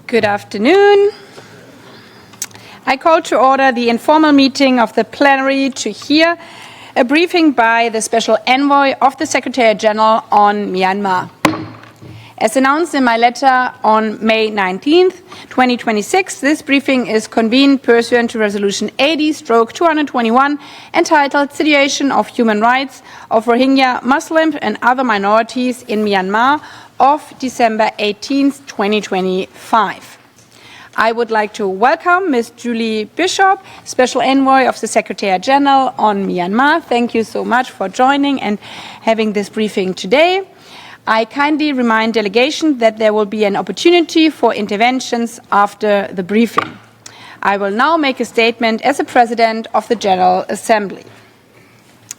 Good afternoon. I call to order the informal meeting of the plenary to hear a briefing by the Special Envoy of the Secretary General on Myanmar. As announced in my letter on May 19th, 2026, this briefing is convened pursuant to Resolution 80/221 entitled Situation of Human Rights of Rohingya Muslims and Other Minorities in Myanmar of December 18th, 2025. I would like to welcome Ms. Julie Bishop, Special Envoy of the Secretary General on Myanmar. Thank you so much for joining and having this briefing today. I kindly remind delegation that there will be an opportunity for interventions after the briefing. I will now make a statement as the President of the General Assembly.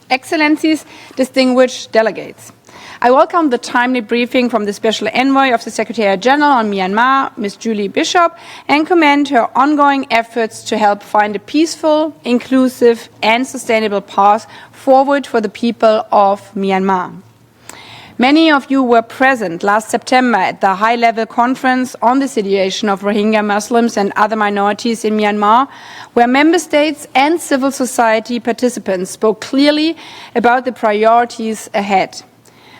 Excellencies, distinguished delegates, I welcome the timely briefing from the Special Envoy of the Secretary General on Myanmar, Ms. Julie Bishop, and commend her ongoing efforts to help find a peaceful, inclusive and sustainable path forward for the people of Myanmar. Many of you were present last September at the high-level conference on the situation of Rohingya Muslims and other minorities in Myanmar, where member states and civil society participants spoke clearly about the priorities ahead.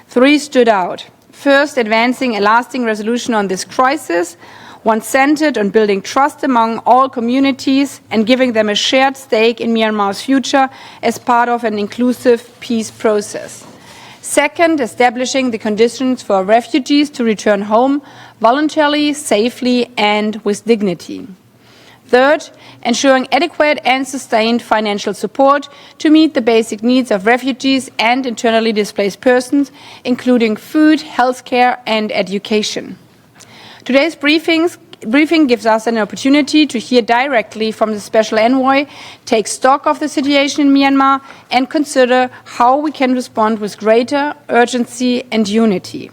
3 stood out. First, advancing a lasting resolution on this crisis, one centered on building trust among all communities and giving them a shared stake in Myanmar's future as part of an inclusive peace process. Second, establishing the conditions for refugees to return home voluntarily, safely, and with dignity. Third, ensuring adequate and sustained financial support to meet the basic needs of refugees and internally displaced persons, including food, healthcare, and education. Today's briefing gives us an opportunity to hear directly from the Special Envoy, take stock of the situation in Myanmar, and consider how we can respond with greater urgency and unity.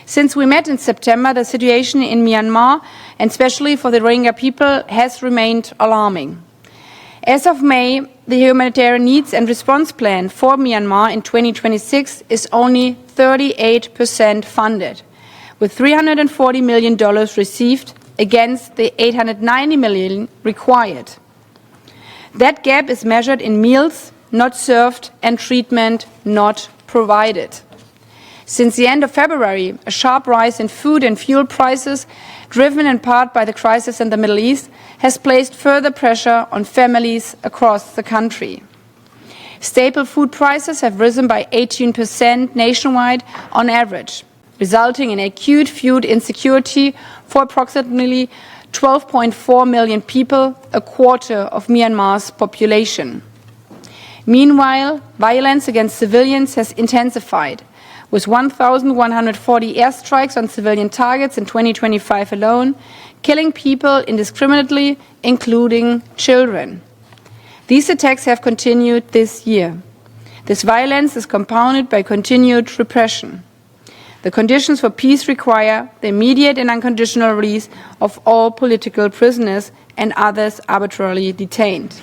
Since we met in September, the situation in Myanmar, and especially for the Rohingya people, has remained alarming. As of May, the humanitarian needs and response plan for Myanmar in 2026 is only 38% funded, with $340 million received against the $890 million required. That gap is measured in meals not served and treatment not provided. Since the end of February, a sharp rise in food and fuel prices, driven in part by the crisis in the Middle East, has placed further pressure on families across the country. Staple food prices have risen by 18% nationwide on average, resulting in acute food insecurity for approximately 12.4 million people, a quarter of Myanmar's population. Meanwhile, violence against civilians has intensified, with 1,140 airstrikes on civilian targets in 2025 alone, killing people indiscriminately, including children. These attacks have continued this year. This violence is compounded by continued repression. The conditions for peace require the immediate and unconditional release of all political prisoners and others arbitrarily detained.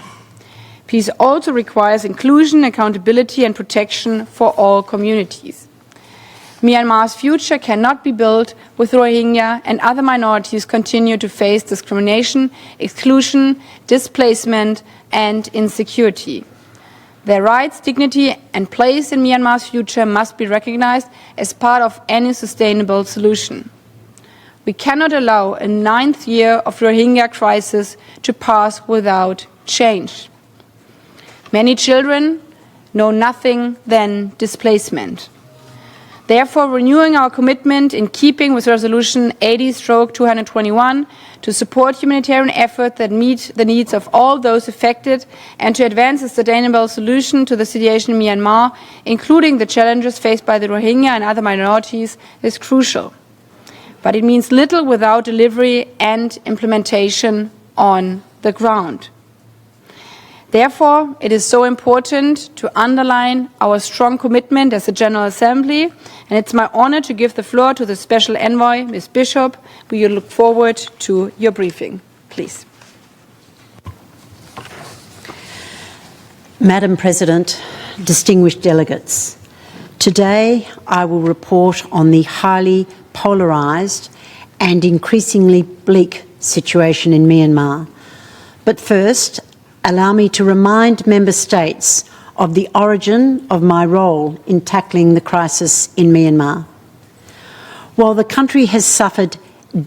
Peace also requires inclusion, accountability, and protection for all communities. Myanmar's future cannot be built with Rohingya and other minorities continue to face discrimination, exclusion, displacement, and insecurity. Their rights, dignity, and place in Myanmar's future must be recognized as part of any sustainable solution. We cannot allow a 9th year of Rohingya crisis to pass without change. Many children know nothing than displacement. Therefore, renewing our commitment in keeping with Resolution 80/221 to support humanitarian efforts that meet the needs of all those affected and to advance a sustainable solution to the situation in Myanmar, including the challenges faced by the Rohingya and other minorities, is crucial. But it means little without delivery and implementation on the ground. Therefore, it is so important to underline our strong commitment as a General Assembly, and it's my honor to give the floor to the Special Envoy, Ms. Bishop. We look forward to your briefing. Please. Madam President, distinguished delegates, today I will report on the highly polarised and increasingly bleak situation in Myanmar. But first, allow me to remind Member States of the origin of my role in tackling the crisis in Myanmar. While the country has suffered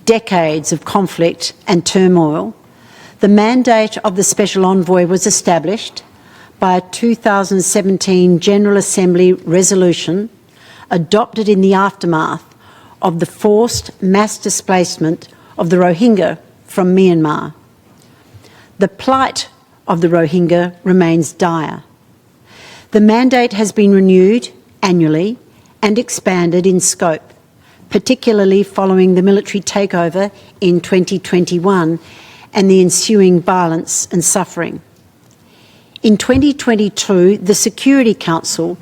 decades of conflict and turmoil, the mandate of the Special Envoy was established by a 2017 General Assembly resolution adopted in the aftermath of the forced mass displacement of the Rohingya from Myanmar. The plight of the Rohingya remains dire. The mandate has been renewed annually and expanded in scope, particularly following the military takeover in 2021 and the ensuing violence and suffering. In 2022, the Security Council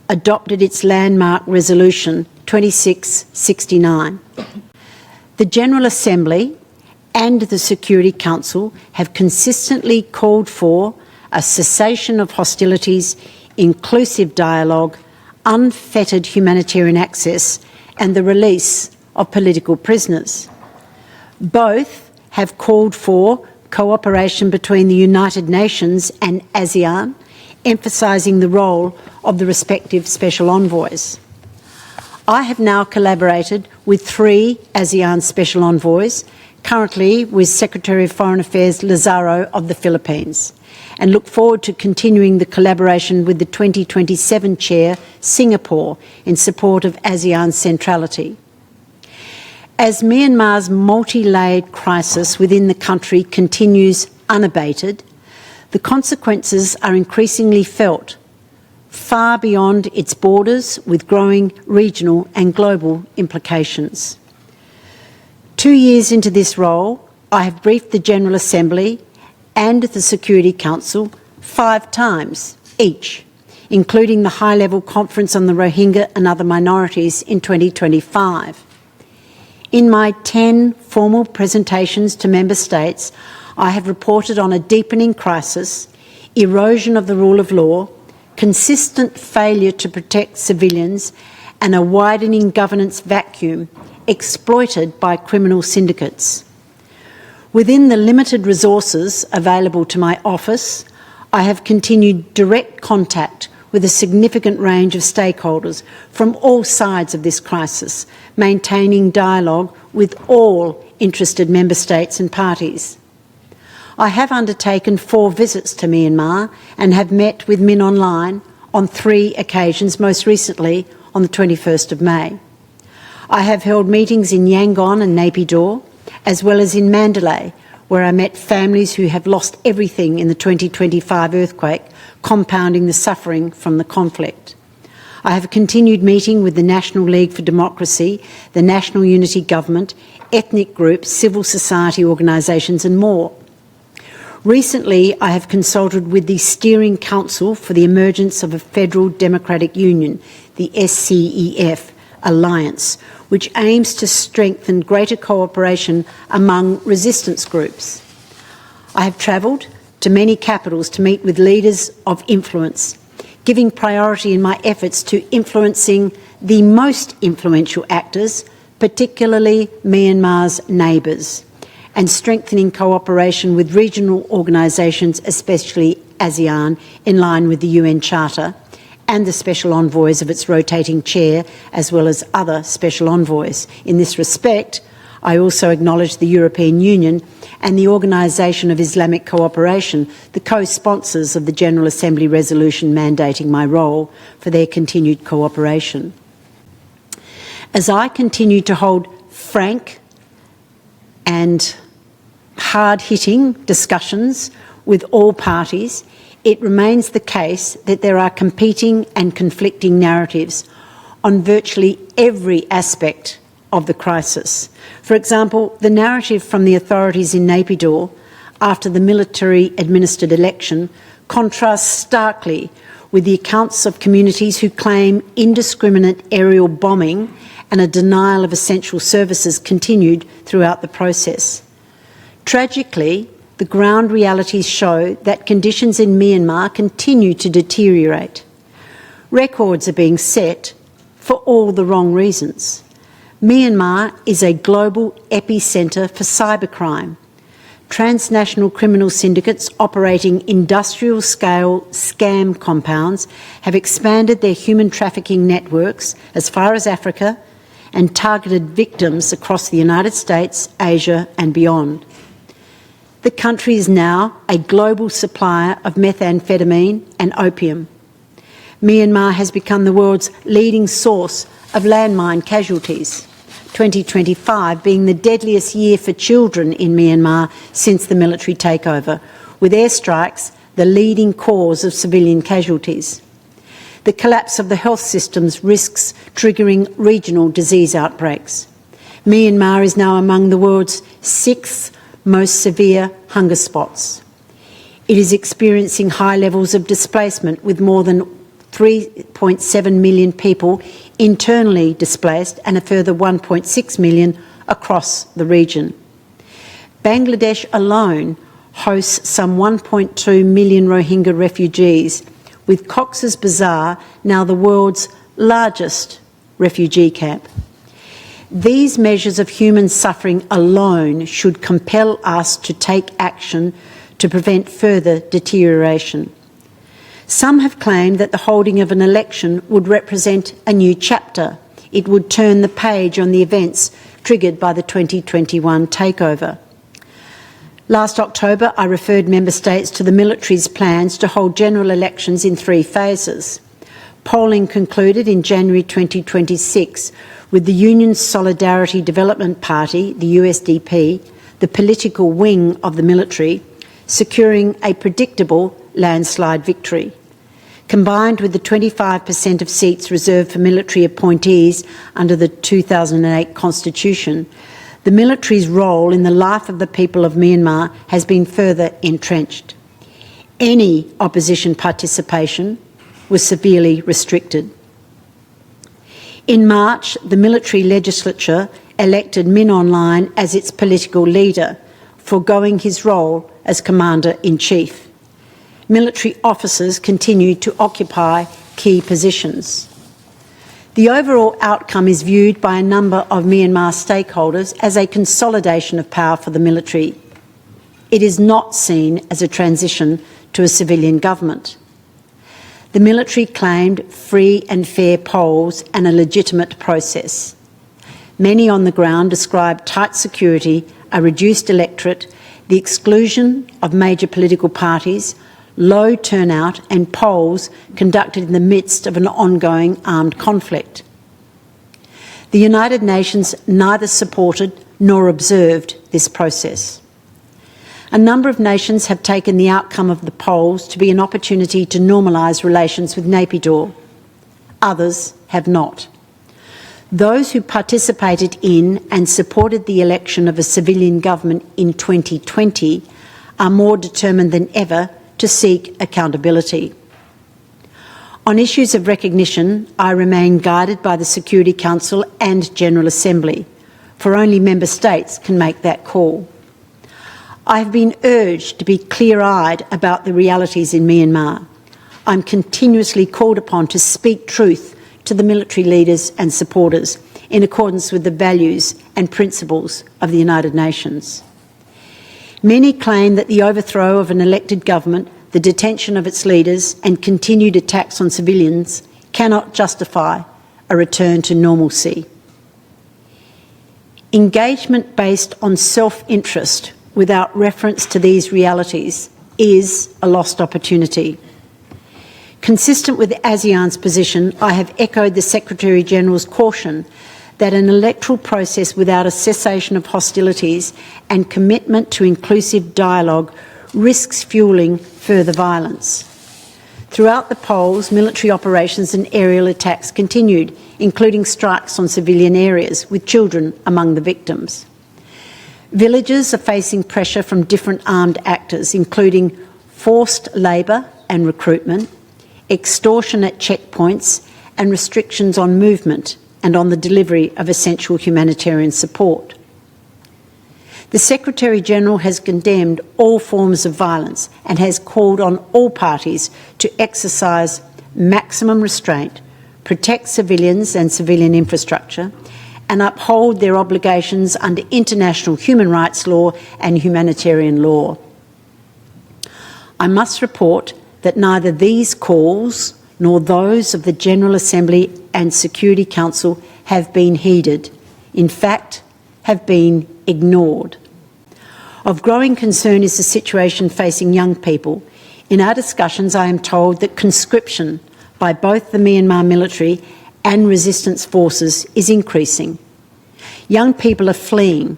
adopted its landmark resolution 2669. The General Assembly and the Security Council have consistently called for a cessation of hostilities, inclusive dialogue, unfettered humanitarian access, and the release of political prisoners. Both have called for cooperation between the United Nations and ASEAN, emphasising the role of the respective special envoys. I have now collaborated with 3 ASEAN special envoys, currently with Secretary of Foreign Affairs Lazaro of the Philippines, and look forward to continuing the collaboration with the 2027 Chair, Singapore, in support of ASEAN centrality. As Myanmar's multi-layered crisis within the country continues unabated, the consequences are increasingly felt far beyond its borders, with growing regional and global implications. 2 years into this role, I have briefed the General Assembly and the Security Council 5 times each, including the high-level conference on the Rohingya and other minorities in 2025. In my 10 formal presentations to Member States, I have reported on a deepening crisis, erosion of the rule of law, consistent failure to protect civilians, and a widening governance vacuum exploited by criminal syndicates. Within the limited resources available to my office, I have continued direct contact with a significant range of stakeholders from all sides of this crisis, maintaining dialogue with all interested Member States and parties. I have undertaken 4 visits to Myanmar and have met with Min Online on 3 occasions, most recently on the 21st of May. I have held meetings in Yangon and Naypyidaw, as well as in Mandalay, where I met families who have lost everything in the 2025 earthquake, compounding the suffering from the conflict. I have continued meeting with the National League for Democracy, the National Unity Government, ethnic groups, civil society organisations and more. Recently, I have consulted with the Steering Council for the Emergence of a Federal Democratic Union, the SCEF Alliance, which aims to strengthen greater cooperation among resistance groups. I have travelled to many capitals to meet with leaders of influence, giving priority in my efforts to influencing the most influential actors, particularly Myanmar's neighbours, and strengthening cooperation with regional organisations, especially ASEAN, in line with the UN Charter, and the special envoys of its rotating chair, as well as other special envoys. In this respect, I also acknowledge the European Union and the Organisation of Islamic Cooperation, the co-sponsors of the General Assembly resolution mandating my role, for their continued cooperation. As I continue to hold frank and hard-hitting discussions with all parties, it remains the case that there are competing and conflicting narratives on virtually every aspect of the crisis. For example, the narrative from the authorities in Naypyidaw after the military-administered election contrasts starkly with the accounts of communities who claim indiscriminate aerial bombing and a denial of essential services continued throughout the process. Tragically, the ground realities show that conditions in Myanmar continue to deteriorate. Records are being set for all the wrong reasons. Myanmar is a global epicentre for cybercrime. Transnational criminal syndicates operating industrial-scale scam compounds have expanded their human trafficking networks as far as Africa and targeted victims across the United States, Asia and beyond. The country is now a global supplier of methamphetamine and opium. Myanmar has become the world's leading source of landmine casualties, 2025 being the deadliest year for children in Myanmar since the military takeover, with airstrikes the leading cause of civilian casualties. The collapse of the health systems risks triggering regional disease outbreaks. Myanmar is now among the world's 6th most severe hunger spots. It is experiencing high levels of displacement, with more than 3.7 million people internally displaced and a further 1.6 million across the region. Bangladesh alone hosts some 1.2 million Rohingya refugees, with Cox's Bazar now the world's largest refugee camp. These measures of human suffering alone should compel us to take action to prevent further deterioration. Some have claimed that the holding of an election would represent a new chapter. It would turn the page on the events triggered by the 2021 takeover. Last October, I referred Member States to the military's plans to hold general elections in 3 phases. Polling concluded in January 2026, with the Union's Solidarity Development Party, the USDP, the political wing of the military, securing a predictable landslide victory. Combined with the 25% of seats reserved for military appointees under the 2008 Constitution, the military's role in the life of the people of Myanmar has been further entrenched. Any opposition participation was severely restricted. In March, the military legislature elected Min Aung Hlaing as its political leader, foregoing his role as Commander-in-Chief. Military officers continued to occupy key positions. The overall outcome is viewed by a number of Myanmar stakeholders as a consolidation of power for the military. It is not seen as a transition to a civilian government. The military claimed free and fair polls and a legitimate process. Many on the ground described tight security, a reduced electorate, the exclusion of major political parties, low turnout and polls conducted in the midst of an ongoing armed conflict. The United Nations neither supported nor observed this process. A number of nations have taken the outcome of the polls to be an opportunity to normalise relations with Naypyidaw. Others have not. Those who participated in and supported the election of a civilian government in 2020 are more determined than ever to seek accountability. On issues of recognition, I remain guided by the Security Council and General Assembly, for only Member States can make that call. I have been urged to be clear-eyed about the realities in Myanmar. I'm continuously called upon to speak truth to the military leaders and supporters in accordance with the values and principles of the United Nations. Many claim that the overthrow of an elected government, the detention of its leaders and continued attacks on civilians cannot justify a return to normalcy. Engagement based on self-interest without reference to these realities is a lost opportunity. Consistent with ASEAN's position, I have echoed the Secretary-General's caution that an electoral process without a cessation of hostilities and commitment to inclusive dialogue risks fuelling further violence. Throughout the polls, military operations and aerial attacks continued, including strikes on civilian areas, with children among the victims. Villages are facing pressure from different armed actors, including forced labour and recruitment, extortion at checkpoints, and restrictions on movement and on the delivery of essential humanitarian support. The Secretary-General has condemned all forms of violence and has called on all parties to exercise maximum restraint, protect civilians and civilian infrastructure, and uphold their obligations under international human rights law and humanitarian law. I must report that neither these calls nor those of the General Assembly and Security Council have been heeded, in fact, have been ignored. Of growing concern is the situation facing young people. In our discussions, I am told that conscription by both the Myanmar military and resistance forces is increasing. Young people are fleeing,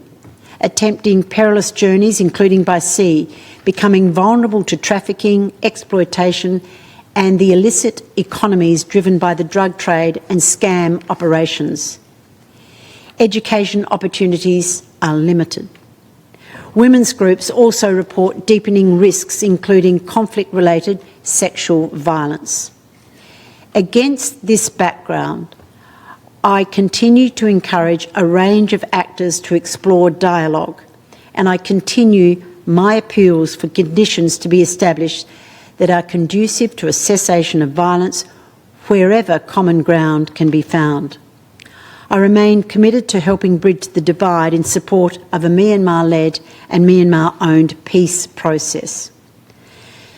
attempting perilous journeys, including by sea, becoming vulnerable to trafficking, exploitation, and the illicit economies driven by the drug trade and scam operations. Education opportunities are limited. Women's groups also report deepening risks, including conflict-related sexual violence. Against this background, I continue to encourage a range of actors to explore dialogue, and I continue my appeals for conditions to be established that are conducive to a cessation of violence wherever common ground can be found. I remain committed to helping bridge the divide in support of a Myanmar-led and Myanmar-owned peace process.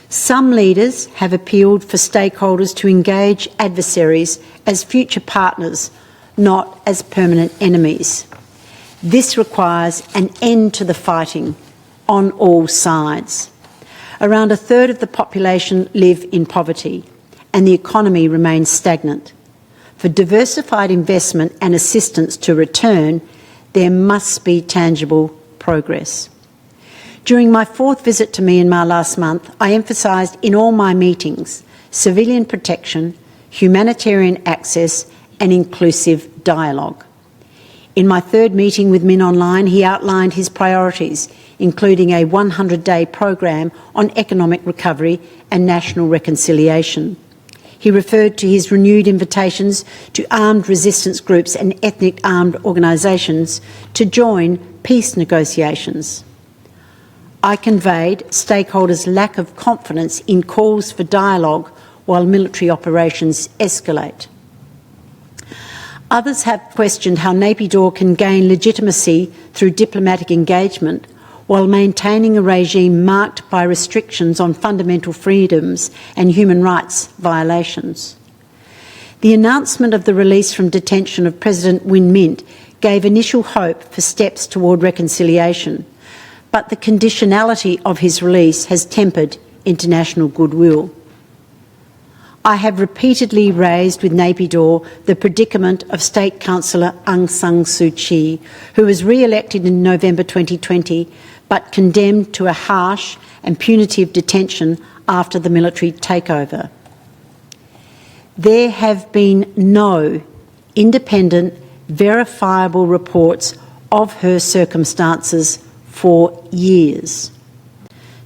Some leaders have appealed for stakeholders to engage adversaries as future partners, not as permanent enemies. This requires an end to the fighting on all sides. Around a third of the population live in poverty, and the economy remains stagnant. For diversified investment and assistance to return, there must be tangible progress. During my fourth visit to Myanmar last month, I emphasised in all my meetings civilian protection, humanitarian access and inclusive dialogue. In my third meeting with Min Online, he outlined his priorities, including a 100-day program on economic recovery and national reconciliation. He referred to his renewed invitations to armed resistance groups and ethnic armed organisations to join peace negotiations. I conveyed stakeholders' lack of confidence in calls for dialogue while military operations escalate. Others have questioned how Naypyidaw can gain legitimacy through diplomatic engagement while maintaining a regime marked by restrictions on fundamental freedoms and human rights violations. The announcement of the release from detention of President Win Myint gave initial hope for steps toward reconciliation, but the conditionality of his release has tempered international goodwill. I have repeatedly raised with Naypyidaw the predicament of State Councillor Aung San Suu Kyi, who was re-elected in November 2020 but condemned to a harsh and punitive detention after the military takeover. There have been no independent, verifiable reports of her circumstances for years.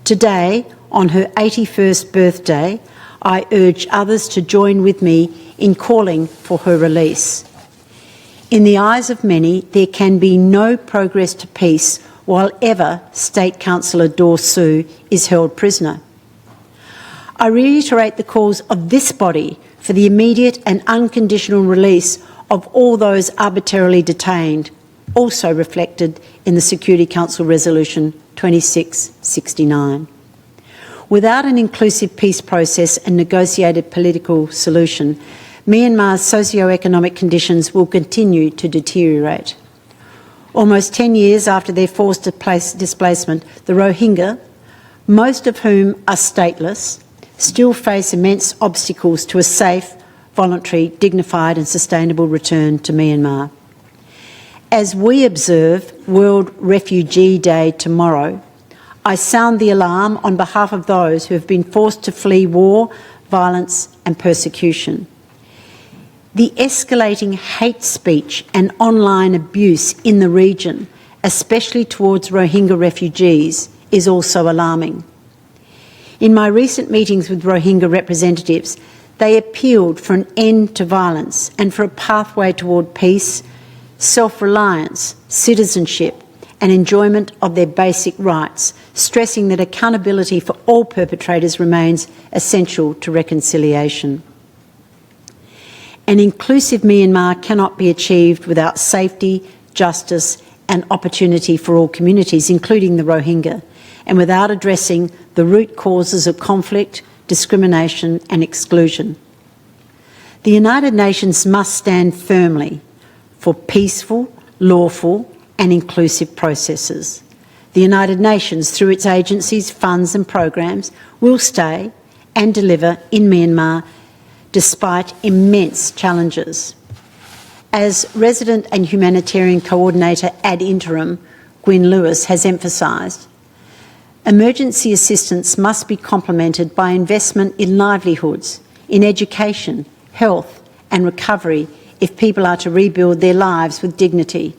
Today, on her 81st birthday, I urge others to join with me in calling for her release. In the eyes of many, there can be no progress to peace while ever State Councillor Daw Suu is held prisoner. I reiterate the calls of this body for the immediate and unconditional release of all those arbitrarily detained, also reflected in the Security Council Resolution 2669. Without an inclusive peace process and negotiated political solution, Myanmar's socio-economic conditions will continue to deteriorate. Almost 10 years after their forced displacement, the Rohingya, most of whom are stateless, still face immense obstacles to a safe, voluntary, dignified and sustainable return to Myanmar. As we observe World Refugee Day tomorrow, I sound the alarm on behalf of those who have been forced to flee war, violence and persecution. The escalating hate speech and online abuse in the region, especially towards Rohingya refugees, is also alarming. In my recent meetings with Rohingya representatives, they appealed for an end to violence and for a pathway toward peace, self-reliance, citizenship and enjoyment of their basic rights, stressing that accountability for all perpetrators remains essential to reconciliation. An inclusive Myanmar cannot be achieved without safety, justice and opportunity for all communities, including the Rohingya, and without addressing the root causes of conflict, discrimination and exclusion. The United Nations must stand firmly for peaceful, lawful and inclusive processes. The United Nations, through its agencies, funds and programs, will stay and deliver in Myanmar despite immense challenges. As Resident and Humanitarian Coordinator ad interim, Gwyn Lewis has emphasised, emergency assistance must be complemented by investment in livelihoods, in education, health and recovery if people are to rebuild their lives with dignity.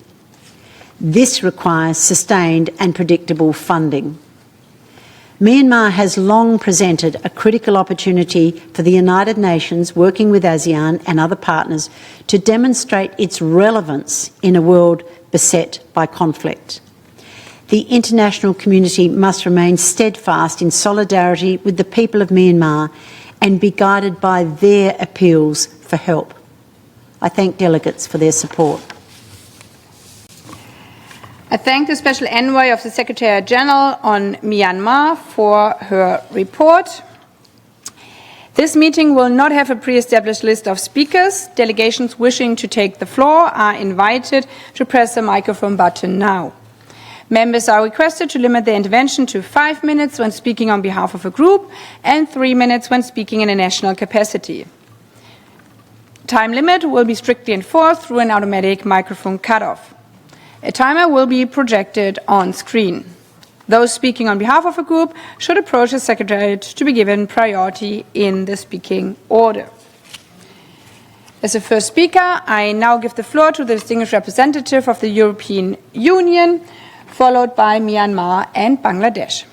This requires sustained and predictable funding. Myanmar has long presented a critical opportunity for the United Nations, working with ASEAN and other partners, to demonstrate its relevance in a world beset by conflict. The international community must remain steadfast in solidarity with the people of Myanmar and be guided by their appeals for help. I thank delegates for their support. I thank the Special Envoy of the Secretary-General on Myanmar for her report. This meeting will not have a pre-established list of speakers. Delegations wishing to take the floor are invited to press the microphone button now. Members are requested to limit their intervention to 5 minutes when speaking on behalf of a group and 3 minutes when speaking in a national capacity. Time limit will be strictly enforced through an automatic microphone cutoff. A timer will be projected on screen. Those speaking on behalf of a group should approach the Secretariat to be given priority in the speaking order. As the first speaker, I now give the floor to the distinguished representative of the European Union, followed by Myanmar and Bangladesh.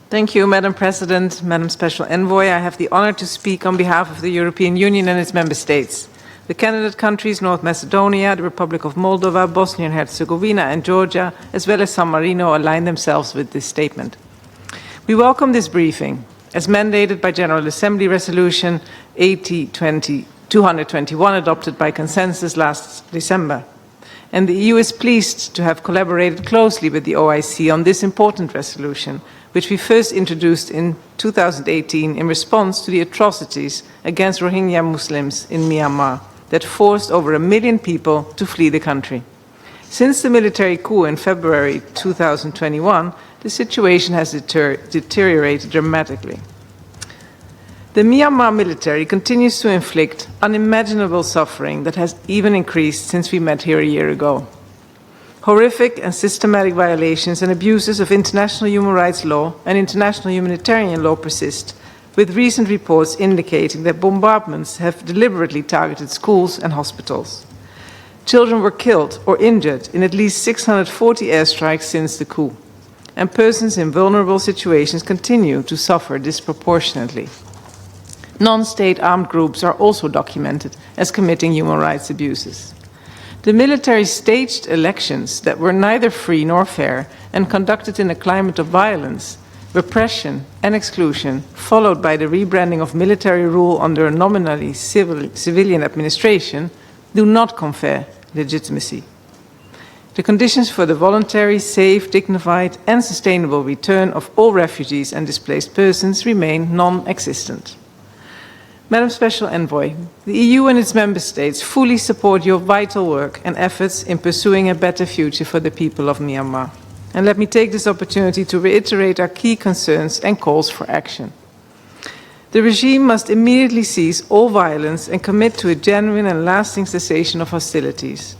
Thank you, Madam President, Madam Special Envoy. I have the honor to speak on behalf of the European Union and its member states. The candidate countries, North Macedonia, the Republic of Moldova, Bosnia and Herzegovina and Georgia, as well as San Marino, align themselves with this statement. We welcome this briefing, as mandated by General Assembly Resolution 221 adopted by consensus last December. And the EU is pleased to have collaborated closely with the OIC on this important resolution, which we first introduced in 2018 in response to the atrocities against Rohingya Muslims in Myanmar that forced over 1 million people to flee the country. Since the military coup in February 2021, the situation has deteriorated dramatically. The Myanmar military continues to inflict unimaginable suffering that has even increased since we met here a year ago. Horrific and systematic violations and abuses of international human rights law and international humanitarian law persist, with recent reports indicating that bombardments have deliberately targeted schools and hospitals. Children were killed or injured in at least 640 airstrikes since the coup, and persons in vulnerable situations continue to suffer disproportionately. Non-state armed groups are also documented as committing human rights abuses. The military staged elections that were neither free nor fair and conducted in a climate of violence, repression and exclusion, followed by the rebranding of military rule under a nominally civilian administration, do not confer legitimacy. The conditions for the voluntary, safe, dignified and sustainable return of all refugees and displaced persons remain non-existent. Madam Special Envoy, the EU and its member states fully support your vital work and efforts in pursuing a better future for the people of Myanmar. And let me take this opportunity to reiterate our key concerns and calls for action. The regime must immediately cease all violence and commit to a genuine and lasting cessation of hostilities.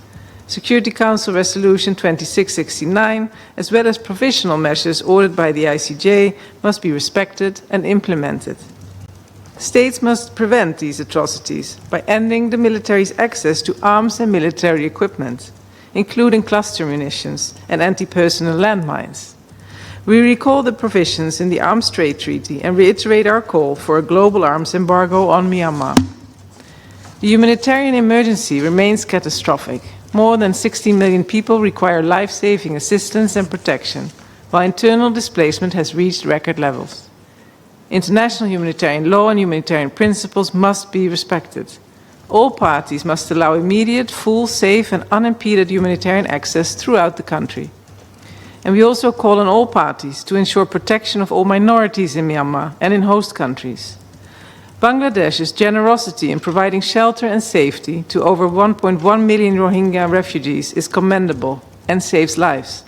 Security Council Resolution 2669, as well as provisional measures ordered by the ICJ, must be respected and implemented. States must prevent these atrocities by ending the military's access to arms and military equipment, including cluster munitions and anti-personnel landmines. We recall the provisions in the Arms Trade Treaty and reiterate our call for a global arms embargo on Myanmar. The humanitarian emergency remains catastrophic. More than 16 million people require life-saving assistance and protection, while internal displacement has reached record levels. International humanitarian law and humanitarian principles must be respected. All parties must allow immediate, full, safe and unimpeded humanitarian access throughout the country. And we also call on all parties to ensure protection of all minorities in Myanmar and in host countries. Bangladesh's generosity in providing shelter and safety to over 1.1 million Rohingya refugees is commendable and saves lives.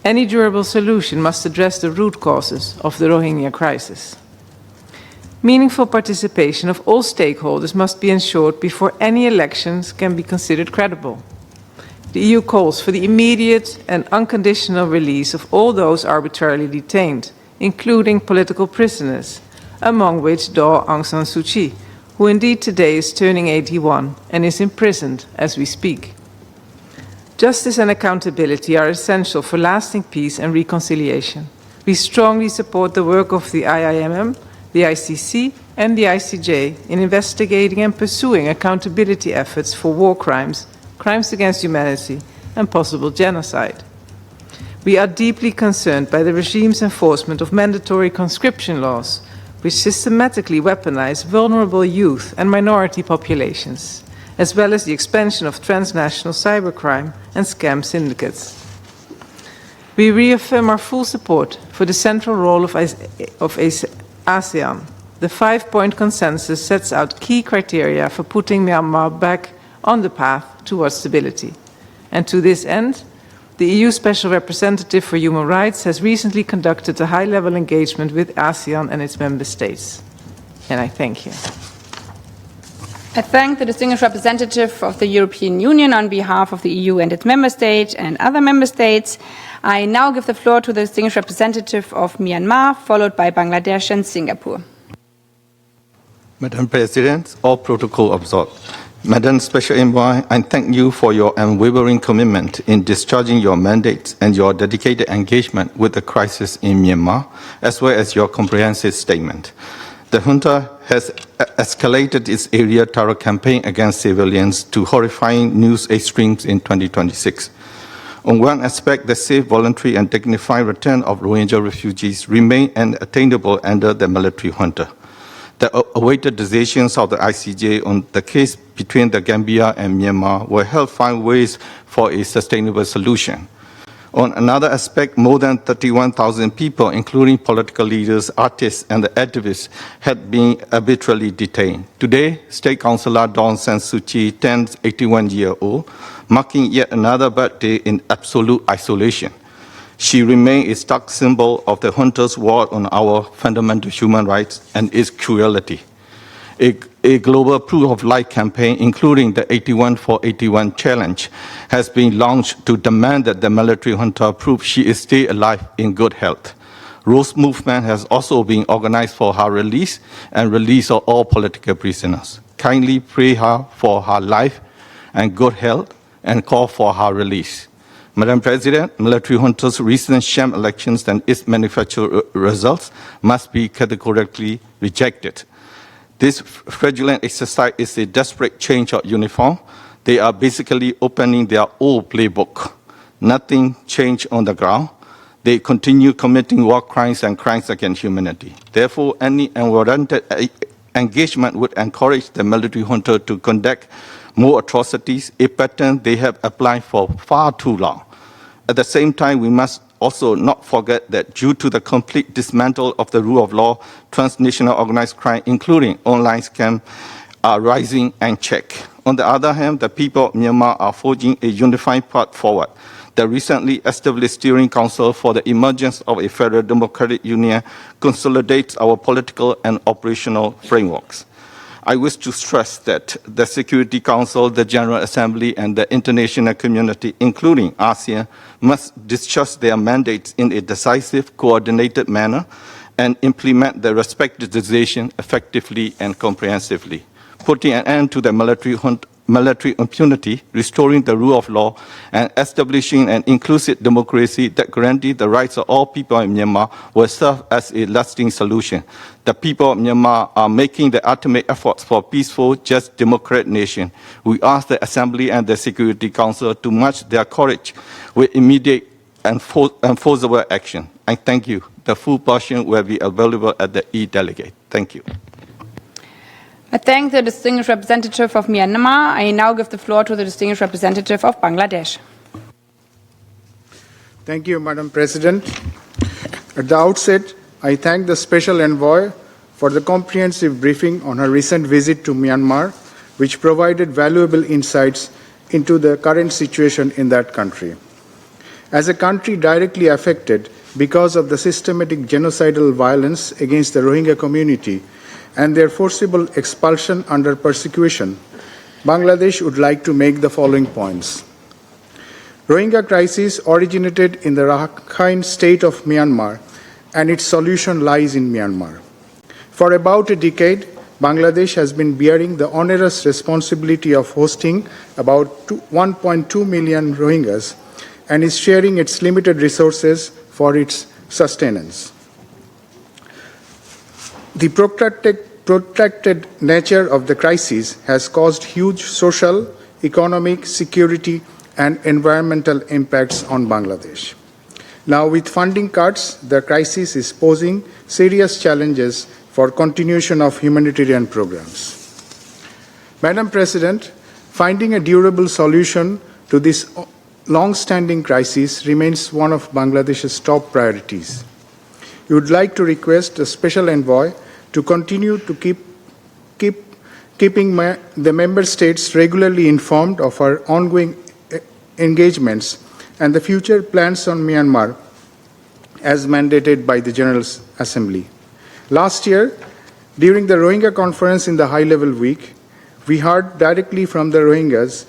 Any durable solution must address the root causes of the Rohingya crisis. Meaningful participation of all stakeholders must be ensured before any elections can be considered credible. The EU calls for the immediate and unconditional release of all those arbitrarily detained, including political prisoners, among which Daw Aung San Suu Kyi, who indeed today is turning 81 and is imprisoned as we speak. Justice and accountability are essential for lasting peace and reconciliation. We strongly support the work of the IIMM, the ICC and the ICJ in investigating and pursuing accountability efforts for war crimes, crimes against humanity and possible genocide. We are deeply concerned by the regime's enforcement of mandatory conscription laws, which systematically weaponize vulnerable youth and minority populations, as well as the expansion of transnational cybercrime and scam syndicates. We reaffirm our full support for the central role of ASEAN. The 5-point consensus sets out key criteria for putting Myanmar back on the path towards stability. And to this end, the EU Special Representative for Human Rights has recently conducted a high-level engagement with ASEAN and its member states. And I thank you. I thank the distinguished representative of the European Union on behalf of the EU and its member states and other member states. I now give the floor to the distinguished representative of Myanmar, followed by Bangladesh and Singapore. Madam President, all protocol observed. Madam Special Envoy, I thank you for your unwavering commitment in discharging your mandate and your dedicated engagement with the crisis in Myanmar, as well as your comprehensive statement. The junta has escalated its area terror campaign against civilians to horrifying news extremes in 2026. On one aspect, the safe, voluntary and dignified return of Rohingya refugees remain unattainable under the military junta. The awaited decisions of the ICJ on the case between the Gambia and Myanmar will help find ways for a sustainable solution. On another aspect, more than 31,000 people, including political leaders, artists, and activists, had been arbitrarily detained. Today, State Councillor Daw Aung San Suu Kyi turns 81 years old, marking yet another birthday in absolute isolation. She remains a stark symbol of the junta's war on our fundamental human rights and its cruelty. A global proof of life campaign, including the 81 for 81 challenge, has been launched to demand that the military junta prove she is still alive in good health. Rose movement has also been organized for her release and release of all political prisoners. Kindly pray her for her life and good health and call for her release. Madam President, military junta's recent sham elections and its manufactured results must be categorically rejected. This fraudulent exercise is a desperate change of uniform. They are basically opening their old playbook. Nothing changed on the ground. They continue committing war crimes and crimes against humanity. Therefore, any unwarranted engagement would encourage the military junta to conduct more atrocities, a pattern they have applied for far too long. At the same time, we must also not forget that due to the complete dismantle of the rule of law, transnational organized crime, including online scams, are rising unchecked. On the other hand, the people of Myanmar are forging a unified path forward. The recently established Steering Council for the Emergence of a Federal Democratic Union consolidates our political and operational frameworks. I wish to stress that the Security Council, the General Assembly, and the international community, including ASEAN, must discharge their mandates in a decisive, coordinated manner and implement the respective decision effectively and comprehensively, putting an end to the military impunity, restoring the rule of law, and establishing an inclusive democracy that guarantees the rights of all people in Myanmar will serve as a lasting solution. The people of Myanmar are making the ultimate efforts for a peaceful, just, democratic nation. We ask the Assembly and the Security Council to match their courage with immediate and enforceable action. I thank you. The full portion will be available at the e-delegate. Thank you. I thank the distinguished representative of Myanmar. I now give the floor to the distinguished representative of Bangladesh. Thank you, Madam President. At the outset, I thank the Special Envoy for the comprehensive briefing on her recent visit to Myanmar, which provided valuable insights into the current situation in that country. As a country directly affected because of the systematic genocidal violence against the Rohingya community and their forcible expulsion under persecution, Bangladesh would like to make the following points. Rohingya crisis originated in the Rakhine state of Myanmar, and its solution lies in Myanmar. For about a decade, Bangladesh has been bearing the onerous responsibility of hosting about 1.2 million Rohingyas and is sharing its limited resources for its sustenance. The protracted nature of the crisis has caused huge social, economic, security, and environmental impacts on Bangladesh. Now, with funding cuts, the crisis is posing serious challenges for continuation of humanitarian programs. Madam President, finding a durable solution to this long-standing crisis remains one of Bangladesh's top priorities. We would like to request the Special Envoy to continue to keeping the Member States regularly informed of our ongoing engagements and the future plans on Myanmar as mandated by the General Assembly. Last year, during the Rohingya conference in the High-Level Week, we heard directly from the Rohingyas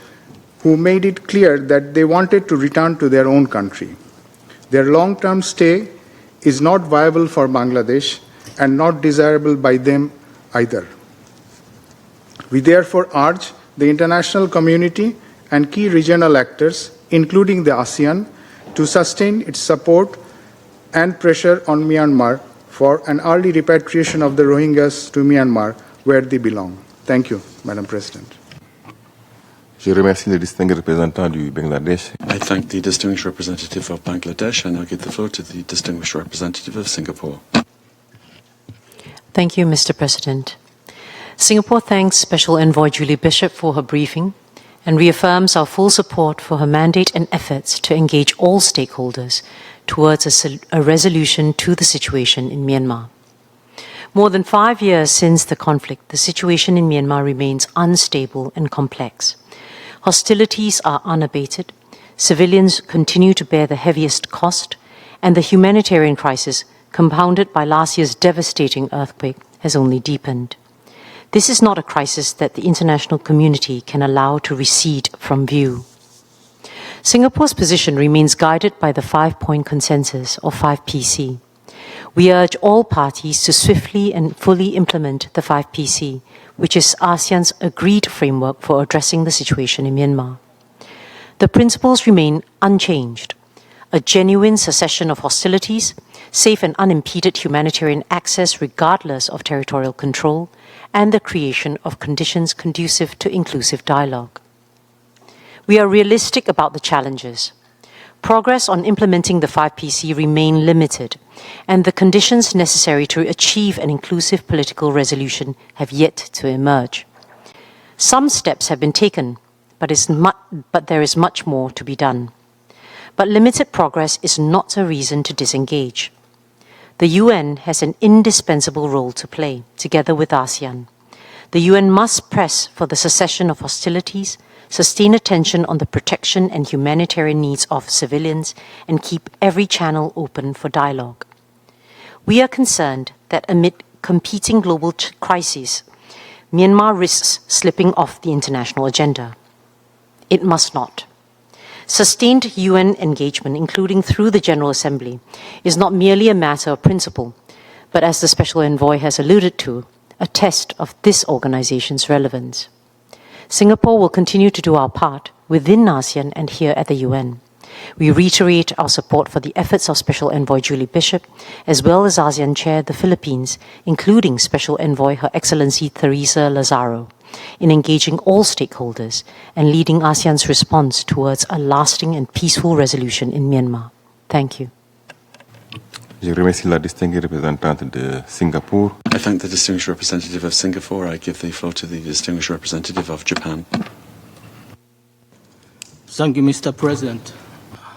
who made it clear that they wanted to return to their own country. Their long-term stay is not viable for Bangladesh and not desirable by them either. We therefore urge the international community and key regional actors, including the ASEAN, to sustain its support and pressure on Myanmar for an early repatriation of the Rohingyas to Myanmar, where they belong. Thank you, Madam President. Je remercie le distingué représentant du Bangladesh. I thank the distinguished representative of Bangladesh. I now give the floor to the distinguished representative of Singapore. Thank you, Mr. President. Singapore thanks Special Envoy Julie Bishop for her briefing and reaffirms our full support for her mandate and efforts to engage all stakeholders towards a resolution to the situation in Myanmar. More than 5 years since the conflict, the situation in Myanmar remains unstable and complex. Hostilities are unabated, civilians continue to bear the heaviest cost, and the humanitarian crisis, compounded by last year's devastating earthquake, has only deepened. This is not a crisis that the international community can allow to recede from view. Singapore's position remains guided by the 5-point consensus, or 5PC. We urge all parties to swiftly and fully implement the 5PC, which is ASEAN's agreed framework for addressing the situation in Myanmar. The principles remain unchanged: a genuine cessation of hostilities, safe and unimpeded humanitarian access regardless of territorial control, and the creation of conditions conducive to inclusive dialogue. We are realistic about the challenges. Progress on implementing the 5PC remain limited, and the conditions necessary to achieve an inclusive political resolution have yet to emerge. Some steps have been taken, but there is much more to be done. But limited progress is not a reason to disengage. The UN has an indispensable role to play, together with ASEAN. The UN must press for the cessation of hostilities, sustain attention on the protection and humanitarian needs of civilians, and keep every channel open for dialogue. We are concerned that amid competing global crises, Myanmar risks slipping off the international agenda. It must not. Sustained UN engagement, including through the General Assembly, is not merely a matter of principle, but as the Special Envoy has alluded to, a test of this organization's relevance. Singapore will continue to do our part within ASEAN and here at the UN. We reiterate our support for the efforts of Special Envoy Julie Bishop, as well as ASEAN Chair the Philippines, including Special Envoy Her Excellency Teresa Lazaro, in engaging all stakeholders and leading ASEAN's response towards a lasting and peaceful resolution in Myanmar. Thank you. Je remercie la distinguée représentante de Singapour. I thank the distinguished representative of Singapore. I give the floor to the distinguished representative of Japan. Thank you, Mr. President.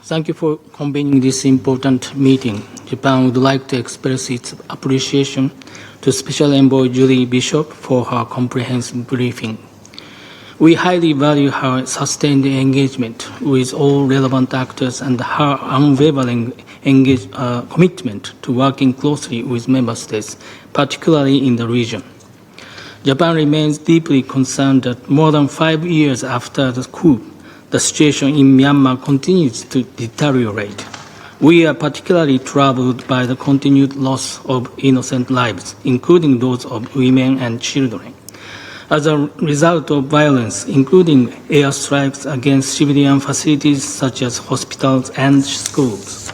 Thank you for convening this important meeting. Japan would like to express its appreciation to Special Envoy Julie Bishop for her comprehensive briefing. We highly value her sustained engagement with all relevant actors and her unwavering commitment to working closely with member states, particularly in the region. Japan remains deeply concerned that more than 5 years after the coup, the situation in Myanmar continues to deteriorate. We are particularly troubled by the continued loss of innocent lives, including those of women and children, as a result of violence, including airstrikes against civilian facilities such as hospitals and schools.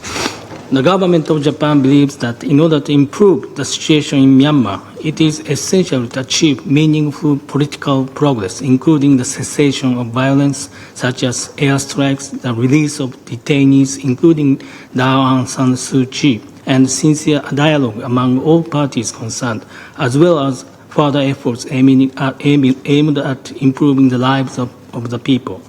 The government of Japan believes that in order to improve the situation in Myanmar, it is essential to achieve meaningful political progress, including the cessation of violence such as airstrikes, the release of detainees, including Aung San Suu Kyi, and sincere dialogue among all parties concerned, as well as further efforts aimed at improving the lives of the people.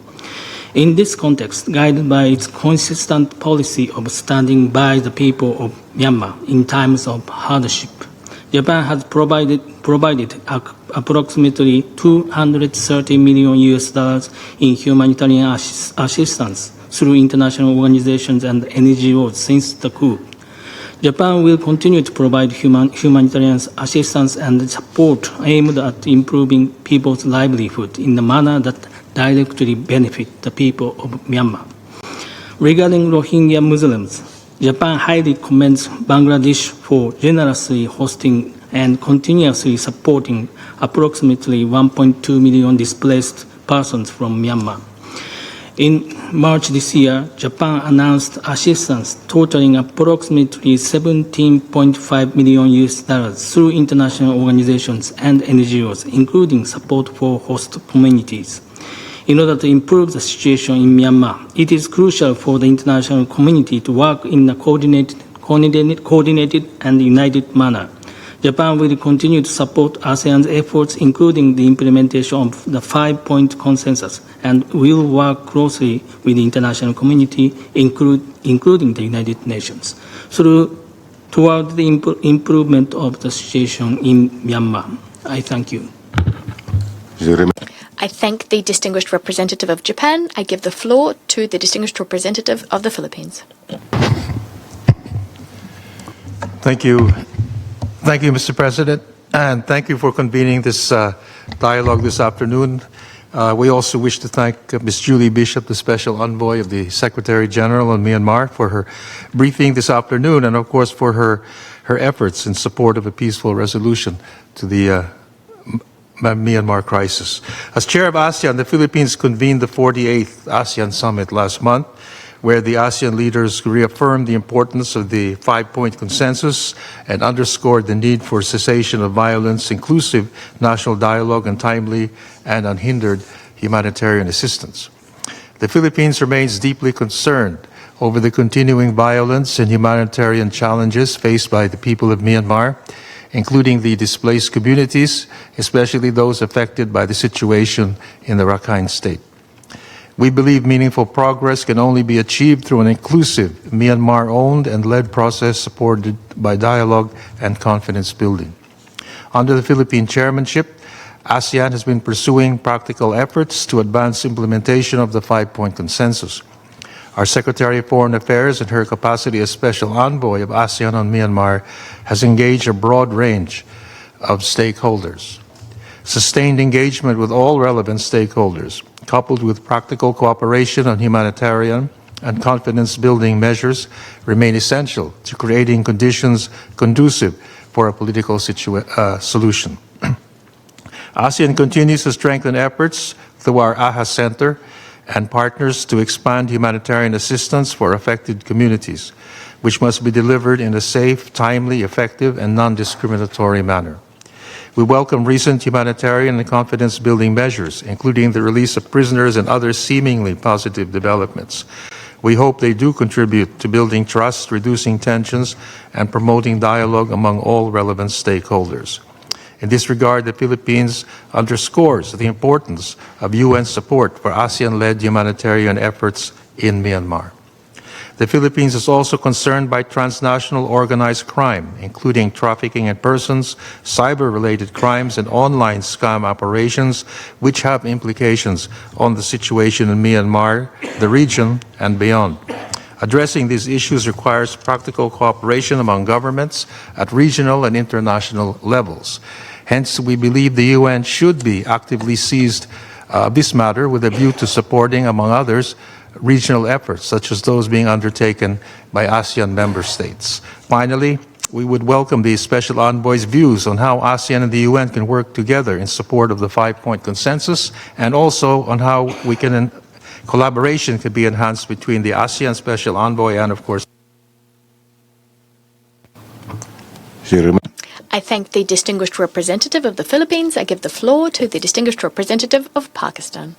In this context, guided by its consistent policy of standing by the people of Myanmar in times of hardship, Japan has provided approximately $230 million in humanitarian assistance through international organizations and NGOs since the coup. Japan will continue to provide humanitarian assistance and support aimed at improving people's livelihood in a manner that directly benefit the people of Myanmar. Regarding Rohingya Muslims, Japan highly commends Bangladesh for generously hosting and continuously supporting approximately 1.2 million displaced persons from Myanmar. In March this year, Japan announced assistance totaling approximately $17.5 million through international organizations and NGOs, including support for host communities. In order to improve the situation in Myanmar, it is crucial for the international community to work in a coordinated and united manner. Japan will continue to support ASEAN's efforts, including the implementation of the 5-point consensus, and will work closely with the international community, including the United Nations, toward the improvement of the situation in Myanmar. I thank you. I thank the distinguished representative of Japan. I give the floor to the distinguished representative of the Philippines. Thank you. Thank you, Mr. President, and thank you for convening this dialogue this afternoon. We also wish to thank Ms. Julie Bishop, the Special Envoy of the Secretary General in Myanmar, for her briefing this afternoon, and of course for her efforts in support of a peaceful resolution to the Myanmar crisis. As chair of ASEAN, the Philippines convened the 48th ASEAN Summit last month, where the ASEAN leaders reaffirmed the importance of the 5-point consensus and underscored the need for cessation of violence, inclusive national dialogue, and timely and unhindered humanitarian assistance. The Philippines remains deeply concerned over the continuing violence and humanitarian challenges faced by the people of Myanmar, including the displaced communities, especially those affected by the situation in the Rakhine State. We believe meaningful progress can only be achieved through an inclusive, Myanmar-owned and led process supported by dialogue and confidence building. Under the Philippine chairmanship, ASEAN has been pursuing practical efforts to advance implementation of the 5-point consensus. Our Secretary of Foreign Affairs, in her capacity as Special Envoy of ASEAN on Myanmar, has engaged a broad range of stakeholders. Sustained engagement with all relevant stakeholders, coupled with practical cooperation on humanitarian and confidence-building measures, remain essential to creating conditions conducive for a political solution. ASEAN continues to strengthen efforts through our AHA Center and partners to expand humanitarian assistance for affected communities, which must be delivered in a safe, timely, effective, and non-discriminatory manner. We welcome recent humanitarian and confidence-building measures, including the release of prisoners and other seemingly positive developments. We hope they do contribute to building trust, reducing tensions, and promoting dialogue among all relevant stakeholders. In this regard, the Philippines underscores the importance of UN support for ASEAN-led humanitarian efforts in Myanmar. The Philippines is also concerned by transnational organized crime, including trafficking in persons, cyber-related crimes, and online scam operations, which have implications on the situation in Myanmar, the region, and beyond. Addressing these issues requires practical cooperation among governments at regional and international levels. Hence, we believe the UN should be actively seized this matter with a view to supporting, among others, regional efforts, such as those being undertaken by ASEAN member states. Finally, we would welcome the Special Envoy's views on how ASEAN and the UN can work together in support of the 5-point consensus, and also on how collaboration could be enhanced between the ASEAN Special Envoy and, of course, I thank the distinguished representative of the Philippines. I give the floor to the distinguished representative of Pakistan.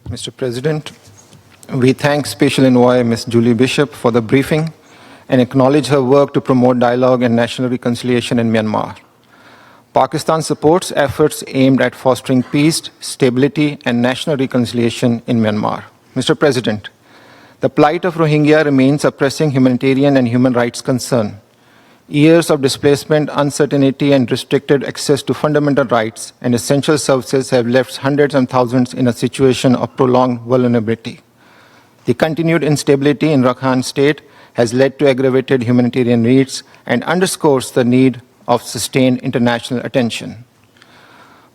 Mr. President, we thank Special Envoy Ms. Julie Bishop for the briefing and acknowledge her work to promote dialogue and national reconciliation in Myanmar. Pakistan supports efforts aimed at fostering peace, stability, and national reconciliation in Myanmar. Mr. President, the plight of Rohingya remains a pressing humanitarian and human rights concern. Years of displacement, uncertainty, and restricted access to fundamental rights and essential services have left hundreds and thousands in a situation of prolonged vulnerability. The continued instability in Rakhine State has led to aggravated humanitarian needs and underscores the need of sustained international attention.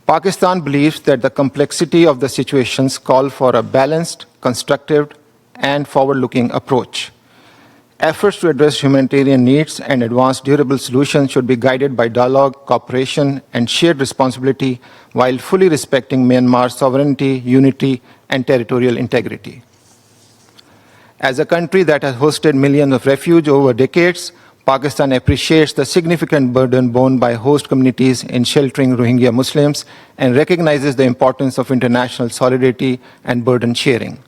Pakistan believes that the complexity of the situations call for a balanced, constructive, and forward-looking approach. Efforts to address humanitarian needs and advance durable solutions should be guided by dialogue, cooperation, and shared responsibility while fully respecting Myanmar's sovereignty, unity, and territorial integrity. As a country that has hosted millions of refugees over decades, Pakistan appreciates the significant burden borne by host communities in sheltering Rohingya Muslims and recognizes the importance of international solidarity and burden sharing.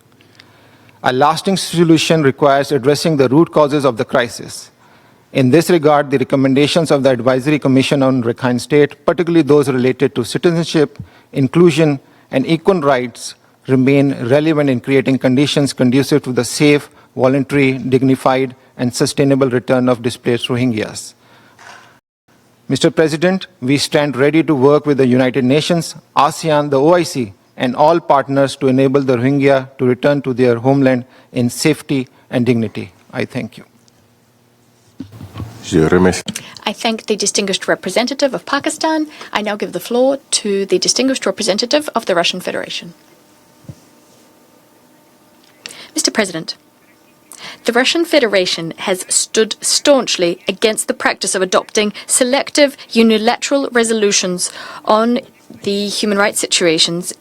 A lasting solution requires addressing the root causes of the crisis. In this regard, the recommendations of the Advisory Commission on Rakhine State, particularly those related to citizenship, inclusion, and equal rights, remain relevant in creating conditions conducive to the safe, voluntary, dignified, and sustainable return of displaced Rohingyas. Mr. President, we stand ready to work with the United Nations, ASEAN, the OIC, and all partners to enable the Rohingya to return to their homeland in safety and dignity. I thank you. I thank the distinguished representative of Pakistan. I now give the floor to the distinguished representative of the Russian Federation. Mr. President, the Russian Federation has stood staunchly against the practice of adopting selective unilateral resolutions on the human rights situations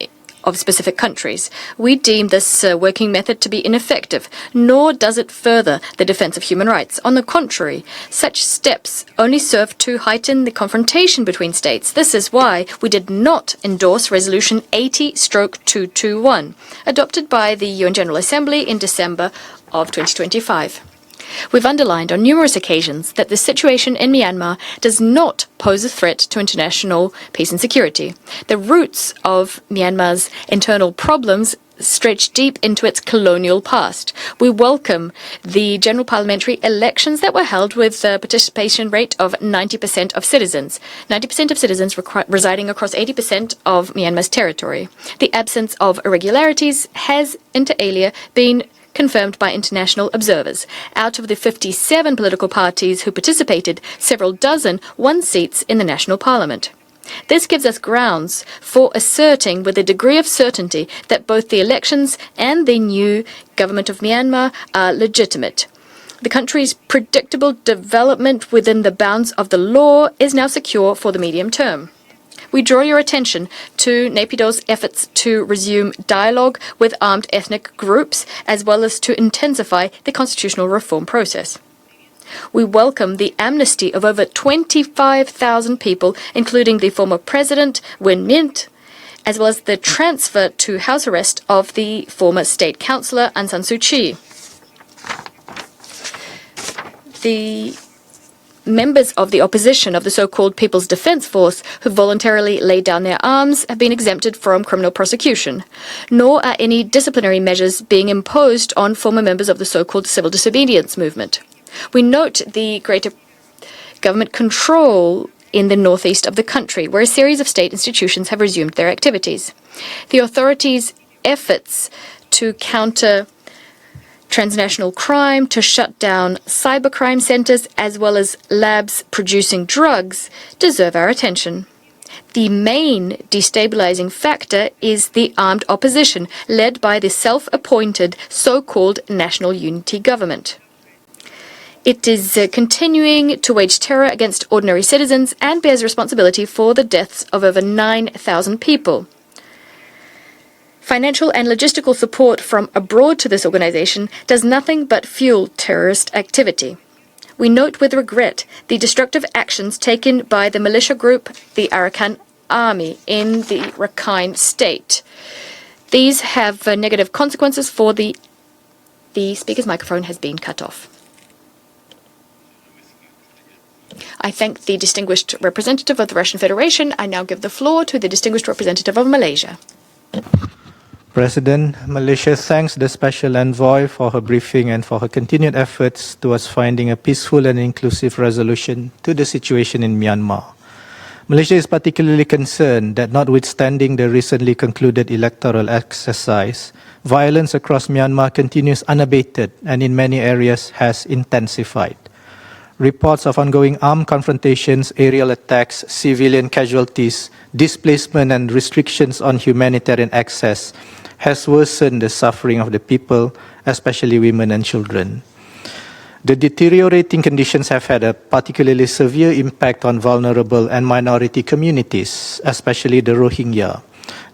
of specific countries. We deem this working method to be ineffective, nor does it further the defense of human rights. On the contrary, such steps only serve to heighten the confrontation between states. This is why we did not endorse Resolution 80/221, adopted by the UN General Assembly in December of 2025. We've underlined on numerous occasions that the situation in Myanmar does not pose a threat to international peace and security. The roots of Myanmar's internal problems stretch deep into its colonial past. We welcome the general parliamentary elections that were held with a participation rate of 90% of citizens. 90% of citizens residing across 80% of Myanmar's territory. The absence of irregularities has, inter alia, been confirmed by international observers. Out of the 57 political parties who participated, several dozen won seats in the national parliament. This gives us grounds for asserting with a degree of certainty that both the elections and the new government of Myanmar are legitimate. The country's predictable development within the bounds of the law is now secure for the medium term. We draw your attention to Naypyidaw's efforts to resume dialogue with armed ethnic groups, as well as to intensify the constitutional reform process. We welcome the amnesty of over 25,000 people, including the former president, Win Myint, as well as the transfer to house arrest of the former state councillor Aung San Suu Kyi. The members of the opposition of the so-called People's Defence Force who voluntarily laid down their arms have been exempted from criminal prosecution, nor are any disciplinary measures being imposed on former members of the so-called civil disobedience movement. We note the greater government control in the northeast of the country, where a series of state institutions have resumed their activities. The authorities' efforts to counter transnational crime, to shut down cybercrime centres, as well as labs producing drugs, deserve our attention. The main destabilising factor is the armed opposition, led by the self-appointed so-called National Unity Government. It is continuing to wage terror against ordinary citizens and bears responsibility for the deaths of over 9,000 people. Financial and logistical support from abroad to this organisation does nothing but fuel terrorist activity. We note with regret the destructive actions taken by the militia group, the Arakan Army, in the Rakhine State. These have negative consequences for the speaker's microphone has been cut off. I thank the distinguished representative of the Russian Federation. I now give the floor to the distinguished representative of Malaysia. President, Malaysia thanks the Special Envoy for her briefing and for her continued efforts towards finding a peaceful and inclusive resolution to the situation in Myanmar. Malaysia is particularly concerned that notwithstanding the recently concluded electoral exercise, violence across Myanmar continues unabated and in many areas has intensified. Reports of ongoing armed confrontations, aerial attacks, civilian casualties, displacement and restrictions on humanitarian access has worsened the suffering of the people, especially women and children. The deteriorating conditions have had a particularly severe impact on vulnerable and minority communities, especially the Rohingya.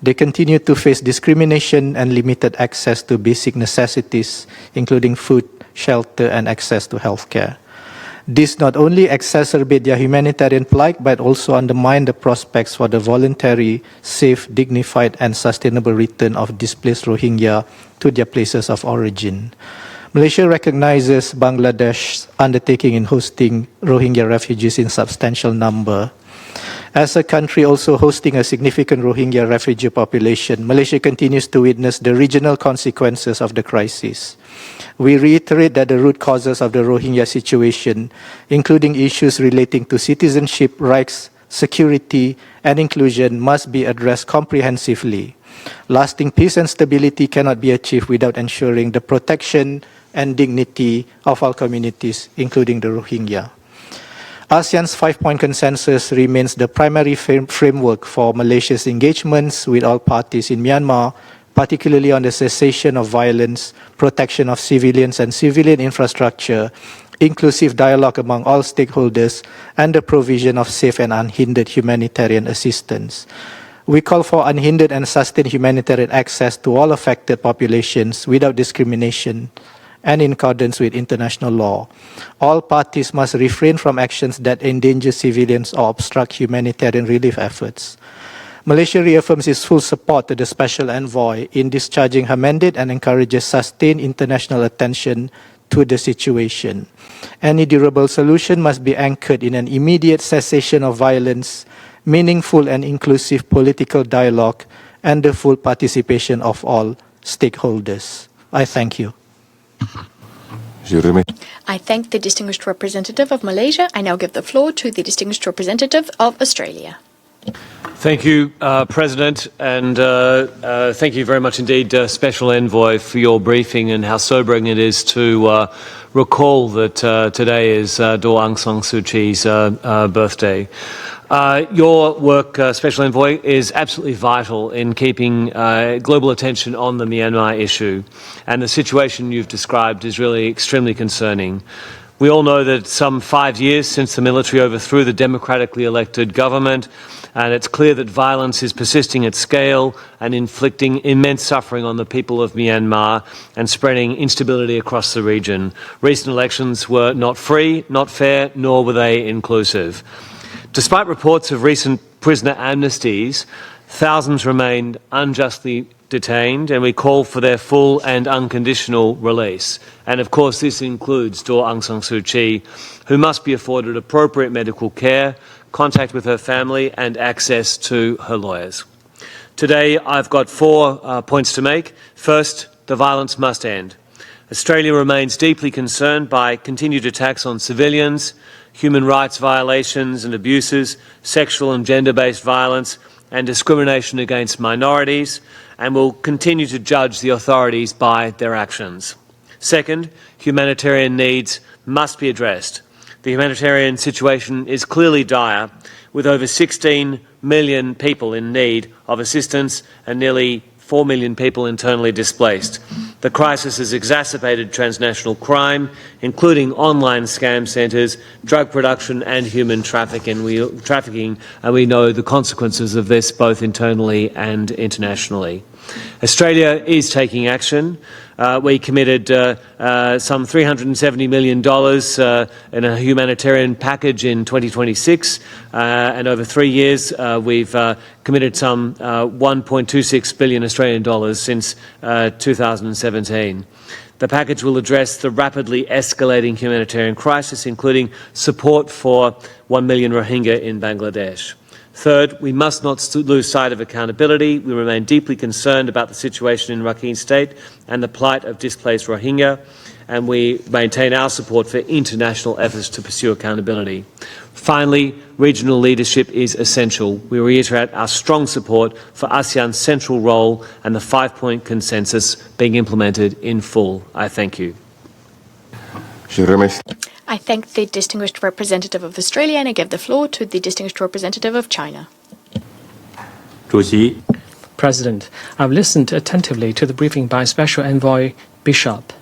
They continue to face discrimination and limited access to basic necessities, including food, shelter, and access to healthcare. This not only exacerbates their humanitarian plight, but also undermines the prospects for the voluntary, safe, dignified, and sustainable return of displaced Rohingya to their places of origin. Malaysia recognizes Bangladesh's undertaking in hosting Rohingya refugees in substantial number. As a country also hosting a significant Rohingya refugee population, Malaysia continues to witness the regional consequences of the crisis. We reiterate that the root causes of the Rohingya situation, including issues relating to citizenship, rights, security, and inclusion, must be addressed comprehensively. Lasting peace and stability cannot be achieved without ensuring the protection and dignity of all communities, including the Rohingya. ASEAN's 5-point consensus remains the primary framework for Malaysia's engagements with all parties in Myanmar, particularly on the cessation of violence, protection of civilians and civilian infrastructure, inclusive dialogue among all stakeholders, and the provision of safe and unhindered humanitarian assistance. We call for unhindered and sustained humanitarian access to all affected populations without discrimination and in accordance with international law. All parties must refrain from actions that endanger civilians or obstruct humanitarian relief efforts. Malaysia reaffirms its full support to the Special Envoy in discharging her mandate and encourages sustained international attention to the situation. Any durable solution must be anchored in an immediate cessation of violence, meaningful and inclusive political dialogue, and the full participation of all stakeholders. I thank you. I thank the distinguished representative of Malaysia. I now give the floor to the distinguished representative of Australia. Thank you, President, and thank you very much indeed, Special Envoy, for your briefing and how sobering it is to recall that today is Daw Aung San Suu Kyi's birthday. Your work, Special Envoy, is absolutely vital in keeping global attention on the Myanmar issue, and the situation you've described is really extremely concerning. We all know that it's some 5 years since the military overthrew the democratically elected government, and it's clear that violence is persisting at scale and inflicting immense suffering on the people of Myanmar and spreading instability across the region. Recent elections were not free, not fair, nor were they inclusive. Despite reports of recent prisoner amnesties, Thousands remain unjustly detained, and we call for their full and unconditional release. And of course, this includes Daw Aung San Suu Kyi, who must be afforded appropriate medical care, contact with her family, and access to her lawyers. Today, I've got 4 points to make. First, the violence must end. Australia remains deeply concerned by continued attacks on civilians, human rights violations and abuses, sexual and gender-based violence, and discrimination against minorities, and will continue to judge the authorities by their actions. Second, humanitarian needs must be addressed. The humanitarian situation is clearly dire, with over 16 million people in need of assistance and nearly 4 million people internally displaced. The crisis has exacerbated transnational crime, including online scam centres, drug production and human trafficking, and we know the consequences of this both internally and internationally. Australia is taking action. We committed some $370 million in a humanitarian package in 2026, and over 3 years we've committed some 1.26 billion Australian dollars since 2017. The package will address the rapidly escalating humanitarian crisis, including support for 1 million Rohingya in Bangladesh. Third, we must not lose sight of accountability. We remain deeply concerned about the situation in Rakhine State and the plight of displaced Rohingya, and we maintain our support for international efforts to pursue accountability. Finally, regional leadership is essential. We reiterate our strong support for ASEAN's central role and the 5-point consensus being implemented in full. I thank you. I thank the distinguished representative of Australia, and I give the floor to the distinguished representative of China. President, I've listened attentively to the briefing by Special Envoy Bishop.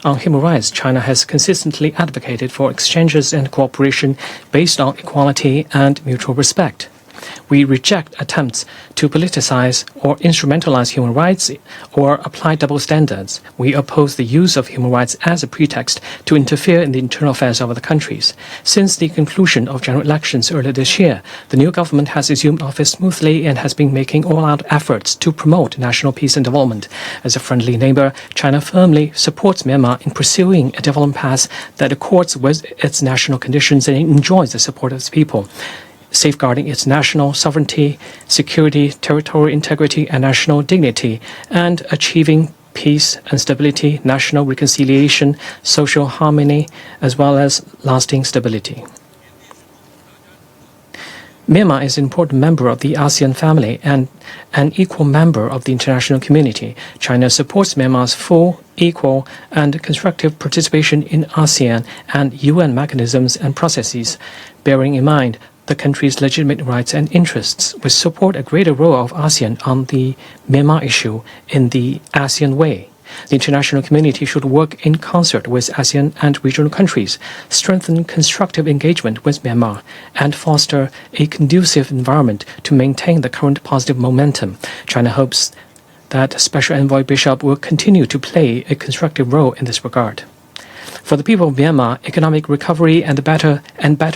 On human rights, China has consistently advocated for exchanges and cooperation based on equality and mutual respect. We reject attempts to politicize or instrumentalize human rights or apply double standards. We oppose the use of human rights as a pretext to interfere in the internal affairs of other countries. Since the conclusion of general elections earlier this year, the new government has assumed office smoothly and has been making all-out efforts to promote national peace and development. As a friendly neighbor, China firmly supports Myanmar in pursuing a development path that accords with its national conditions and enjoys the support of its people, safeguarding its national sovereignty, security, territorial integrity, and national dignity, and achieving peace and stability, national reconciliation, social harmony, as well as lasting stability. Myanmar is an important member of the ASEAN family and an equal member of the international community. China supports Myanmar's full, equal, and constructive participation in ASEAN and UN mechanisms and processes, bearing in mind the country's legitimate rights and interests. We support a greater role of ASEAN on the Myanmar issue in the ASEAN way. The international community should work in concert with ASEAN and regional countries, strengthen constructive engagement with Myanmar, and foster a conducive environment to maintain the current positive momentum. China hopes that Special Envoy Bishop will continue to play a constructive role in this regard. For the people of Myanmar, economic recovery and better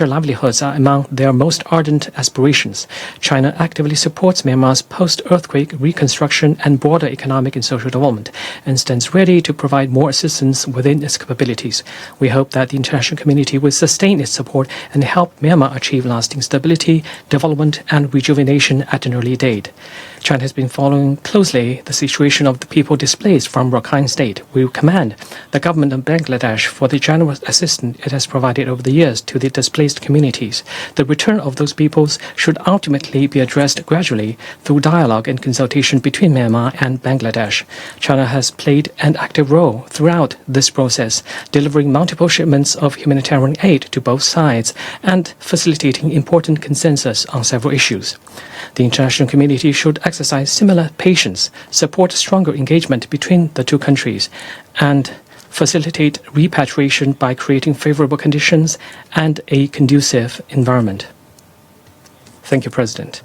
livelihoods are among their most ardent aspirations. China actively supports Myanmar's post-earthquake reconstruction and broader economic and social development, and stands ready to provide more assistance within its capabilities. We hope that the international community will sustain its support and help Myanmar achieve lasting stability, development, and rejuvenation at an early date. China has been following closely the situation of the people displaced from Rakhine State. We commend the government of Bangladesh for the generous assistance it has provided over the years to the displaced communities. The return of those peoples should ultimately be addressed gradually through dialogue and consultation between Myanmar and Bangladesh. China has played an active role throughout this process, delivering multiple shipments of humanitarian aid to both sides and facilitating important consensus on several issues. The international community should exercise similar patience, support stronger engagement between the two countries, and facilitate repatriation by creating favorable conditions and a conducive environment. Thank you, President.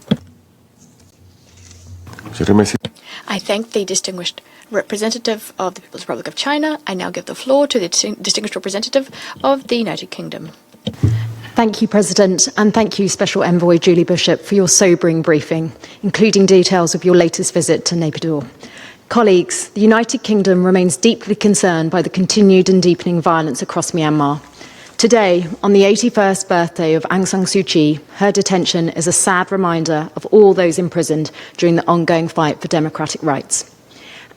I thank the distinguished representative of the People's Republic of China. I now give the floor to the distinguished representative of the United Kingdom. Thank you, President, and thank you, Special Envoy Julie Bishop, for your sobering briefing, including details of your latest visit to Naypyidaw. Colleagues, the United Kingdom remains deeply concerned by the continued and deepening violence across Myanmar. Today, on the 81st birthday of Aung San Suu Kyi, her detention is a sad reminder of all those imprisoned during the ongoing fight for democratic rights.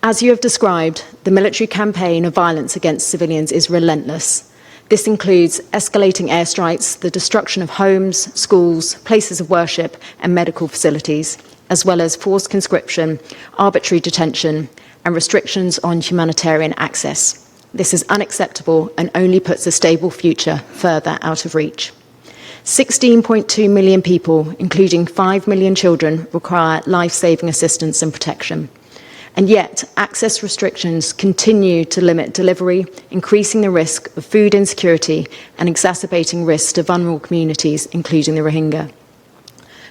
As you have described, the military campaign of violence against civilians is relentless. This includes escalating airstrikes, the destruction of homes, schools, places of worship and medical facilities, as well as forced conscription, arbitrary detention and restrictions on humanitarian access. This is unacceptable and only puts a stable future further out of reach. 16.2 million people, including 5 million children, require life-saving assistance and protection. And yet, access restrictions continue to limit delivery, increasing the risk of food insecurity and exacerbating risks to vulnerable communities, including the Rohingya.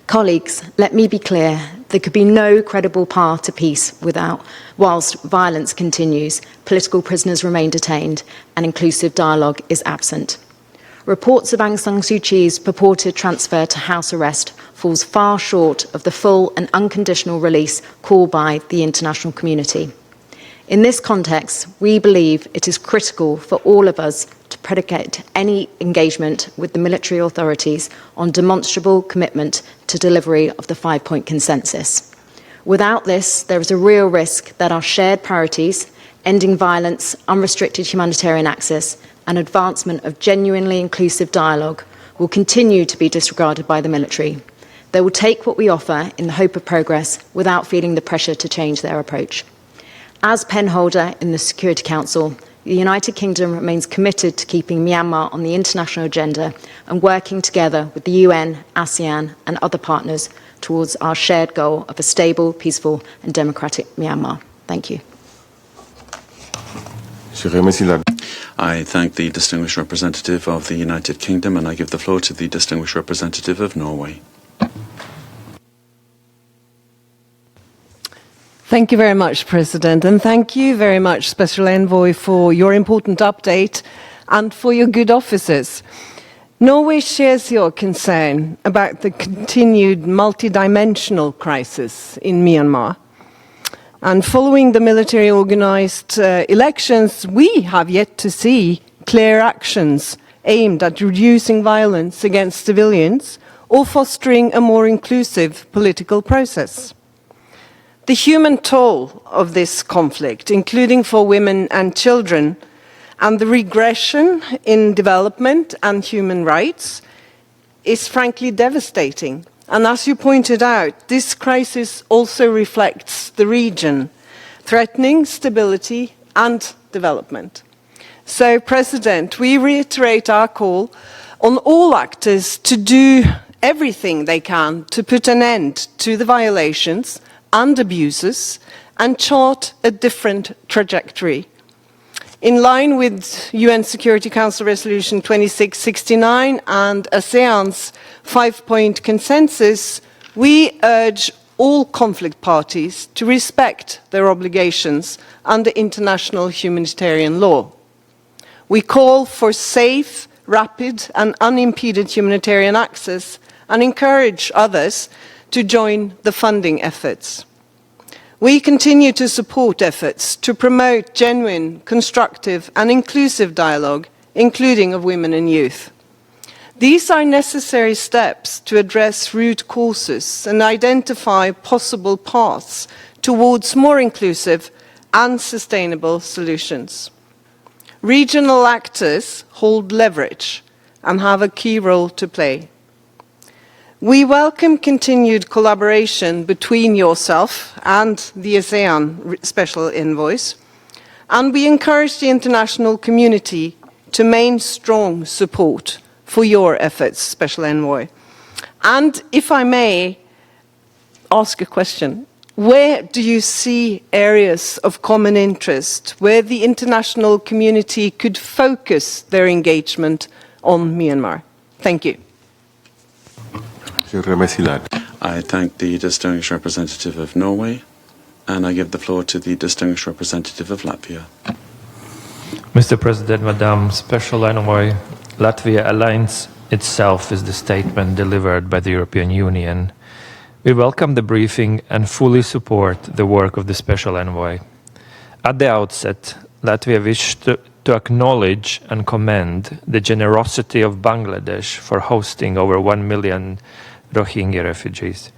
Colleagues, let me be clear, there could be no credible path to peace whilst violence continues, political prisoners remain detained, and inclusive dialogue is absent. Reports of Aung San Suu Kyi's purported transfer to house arrest falls far short of the full and unconditional release called by the international community. In this context, we believe it is critical for all of us to predicate any engagement with the military authorities on demonstrable commitment to delivery of the 5-point consensus. Without this, there is a real risk that our shared priorities, ending violence, unrestricted humanitarian access, and advancement of genuinely inclusive dialogue will continue to be disregarded by the military. They will take what we offer in the hope of progress without feeling the pressure to change their approach. As penholder in the Security Council, the United Kingdom remains committed to keeping Myanmar on the international agenda and working together with the UN, ASEAN and other partners towards our shared goal of a stable, peaceful and democratic Myanmar. Thank you. I thank the distinguished representative of the United Kingdom, and I give the floor to the distinguished representative of Norway. Thank you very much, President, and thank you very much, Special Envoy, for your important update and for your good offices. Norway shares your concern about the continued multidimensional crisis in Myanmar. And following the military-organized elections, we have yet to see clear actions aimed at reducing violence against civilians or fostering a more inclusive political process. The human toll of this conflict, including for women and children, and the regression in development and human rights, is frankly devastating. And as you pointed out, this crisis also reflects the region, threatening stability and development. So, President, we reiterate our call on all actors to do everything they can to put an end to the violations and abuses and chart a different trajectory. In line with UN Security Council Resolution 2669 and ASEAN's 5-point consensus, we urge all conflict parties to respect their obligations under international humanitarian law. We call for safe, rapid and unimpeded humanitarian access and encourage others to join the funding efforts. We continue to support efforts to promote genuine, constructive and inclusive dialogue, including of women and youth. These are necessary steps to address root causes and identify possible paths towards more inclusive and sustainable solutions. Regional actors hold leverage and have a key role to play. We welcome continued collaboration between yourself and the ASEAN Special Envoys, and we encourage the international community to maintain strong support for your efforts, Special Envoy. And if I may ask a question, where do you see areas of common interest where the international community could focus their engagement on Myanmar? Thank you. I thank the distinguished representative of Norway, and I give the floor to the distinguished representative of Latvia. Mr. President, Madam Special Envoy, Latvia aligns itself is the statement delivered by the European Union. We welcome the briefing and fully support the work of the Special Envoy. At the outset, Latvia wished to acknowledge and commend the generosity of Bangladesh for hosting over 1 million Rohingya refugees.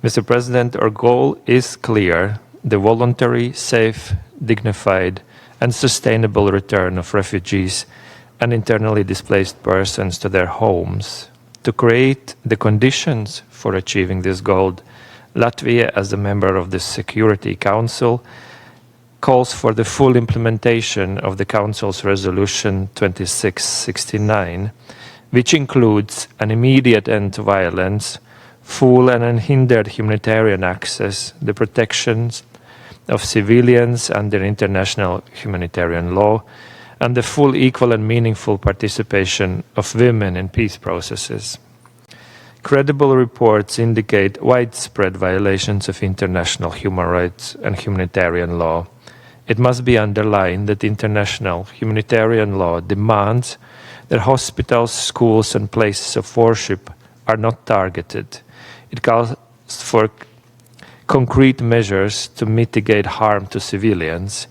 Mr. President, our goal is clear: the voluntary, safe, dignified, and sustainable return of refugees and internally displaced persons to their homes. To create the conditions for achieving this goal, Latvia, as a member of the Security Council, calls for the full implementation of the Council's Resolution 2669, which includes an immediate end to violence, full and unhindered humanitarian access, the protections of civilians under international humanitarian law, and the full, equal and meaningful participation of women in peace processes. Credible reports indicate widespread violations of international human rights and humanitarian law. It must be underlined that international humanitarian law demands that hospitals, schools, and places of worship are not targeted. It calls for concrete measures to mitigate harm to civilians.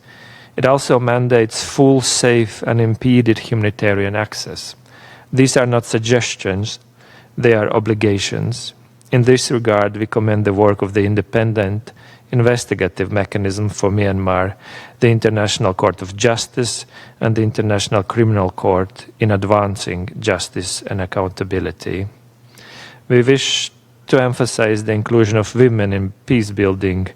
It also mandates full, safe, and unimpeded humanitarian access. These are not suggestions, they are obligations. In this regard, we commend the work of the independent investigative mechanism for Myanmar, the International Court of Justice, and the International Criminal Court in advancing justice and accountability. We wish to emphasize the inclusion of women in peace-building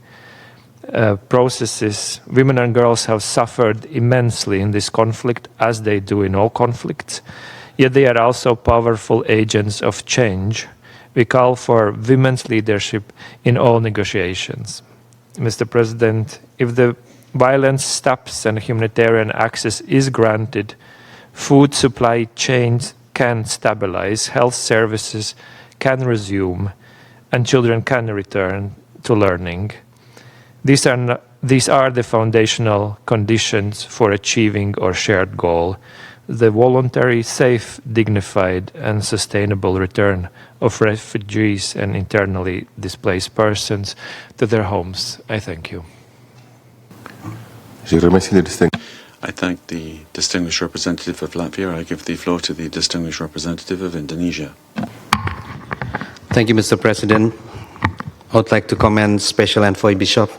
processes. Women and girls have suffered immensely in this conflict, as they do in all conflicts, yet they are also powerful agents of change. We call for women's leadership in all negotiations. Mr. President, if the violence stops and humanitarian access is granted, food supply chains can stabilize, health services can resume, and children can return to learning. These are the foundational conditions for achieving our shared goal: the voluntary, safe, dignified, and sustainable return of refugees and internally displaced persons to their homes. I thank you. I thank the distinguished representative of Latvia. I give the floor to the distinguished representative of Indonesia. Thank you, Mr. President. I would like to commend Special Envoy Bishop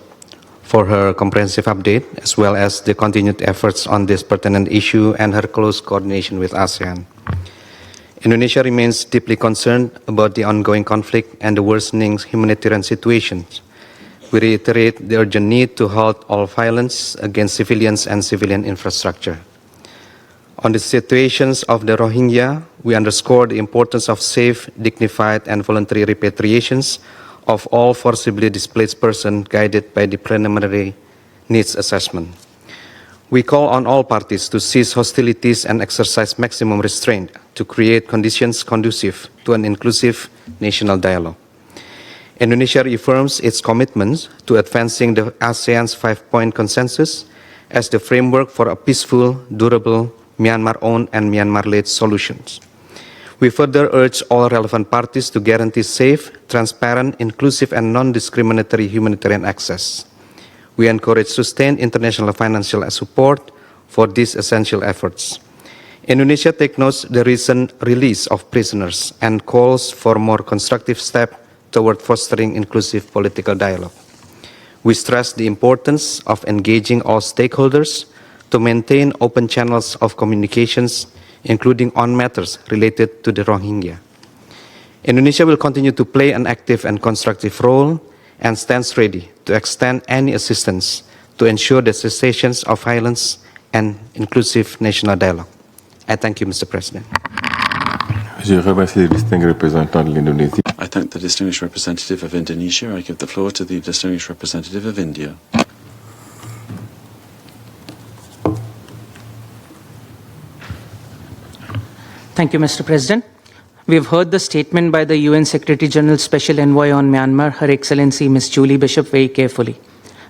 for her comprehensive update, as well as the continued efforts on this pertinent issue and her close coordination with ASEAN. Indonesia remains deeply concerned about the ongoing conflict and the worsening humanitarian situations. We reiterate the urgent need to halt all violence against civilians and civilian infrastructure. On the situations of the Rohingya, we underscore the importance of safe, dignified, and voluntary repatriations of all forcibly displaced persons, guided by the preliminary needs assessment. We call on all parties to cease hostilities and exercise maximum restraint to create conditions conducive to an inclusive national dialogue. Indonesia reaffirms its commitment to advancing the ASEAN's 5-point consensus as the framework for a peaceful, durable, Myanmar-owned and Myanmar-led solutions. We further urge all relevant parties to guarantee safe, transparent, inclusive, and non-discriminatory humanitarian access. We encourage sustained international financial support for these essential efforts. Indonesia takes note of the recent release of prisoners and calls for more constructive steps toward fostering inclusive political dialogue. We stress the importance of engaging all stakeholders to maintain open channels of communications, including on matters related to the Rohingya. Indonesia will continue to play an active and constructive role and stands ready to extend any assistance to ensure the cessation of violence and inclusive national dialogue. I thank you, Mr. President. I thank the distinguished representative of Indonesia. I give the floor to the distinguished representative of India. Thank you, Mr. President. We have heard the statement by the UN Secretary General Special Envoy on Myanmar, Her Excellency Ms. Julie Bishop, very carefully.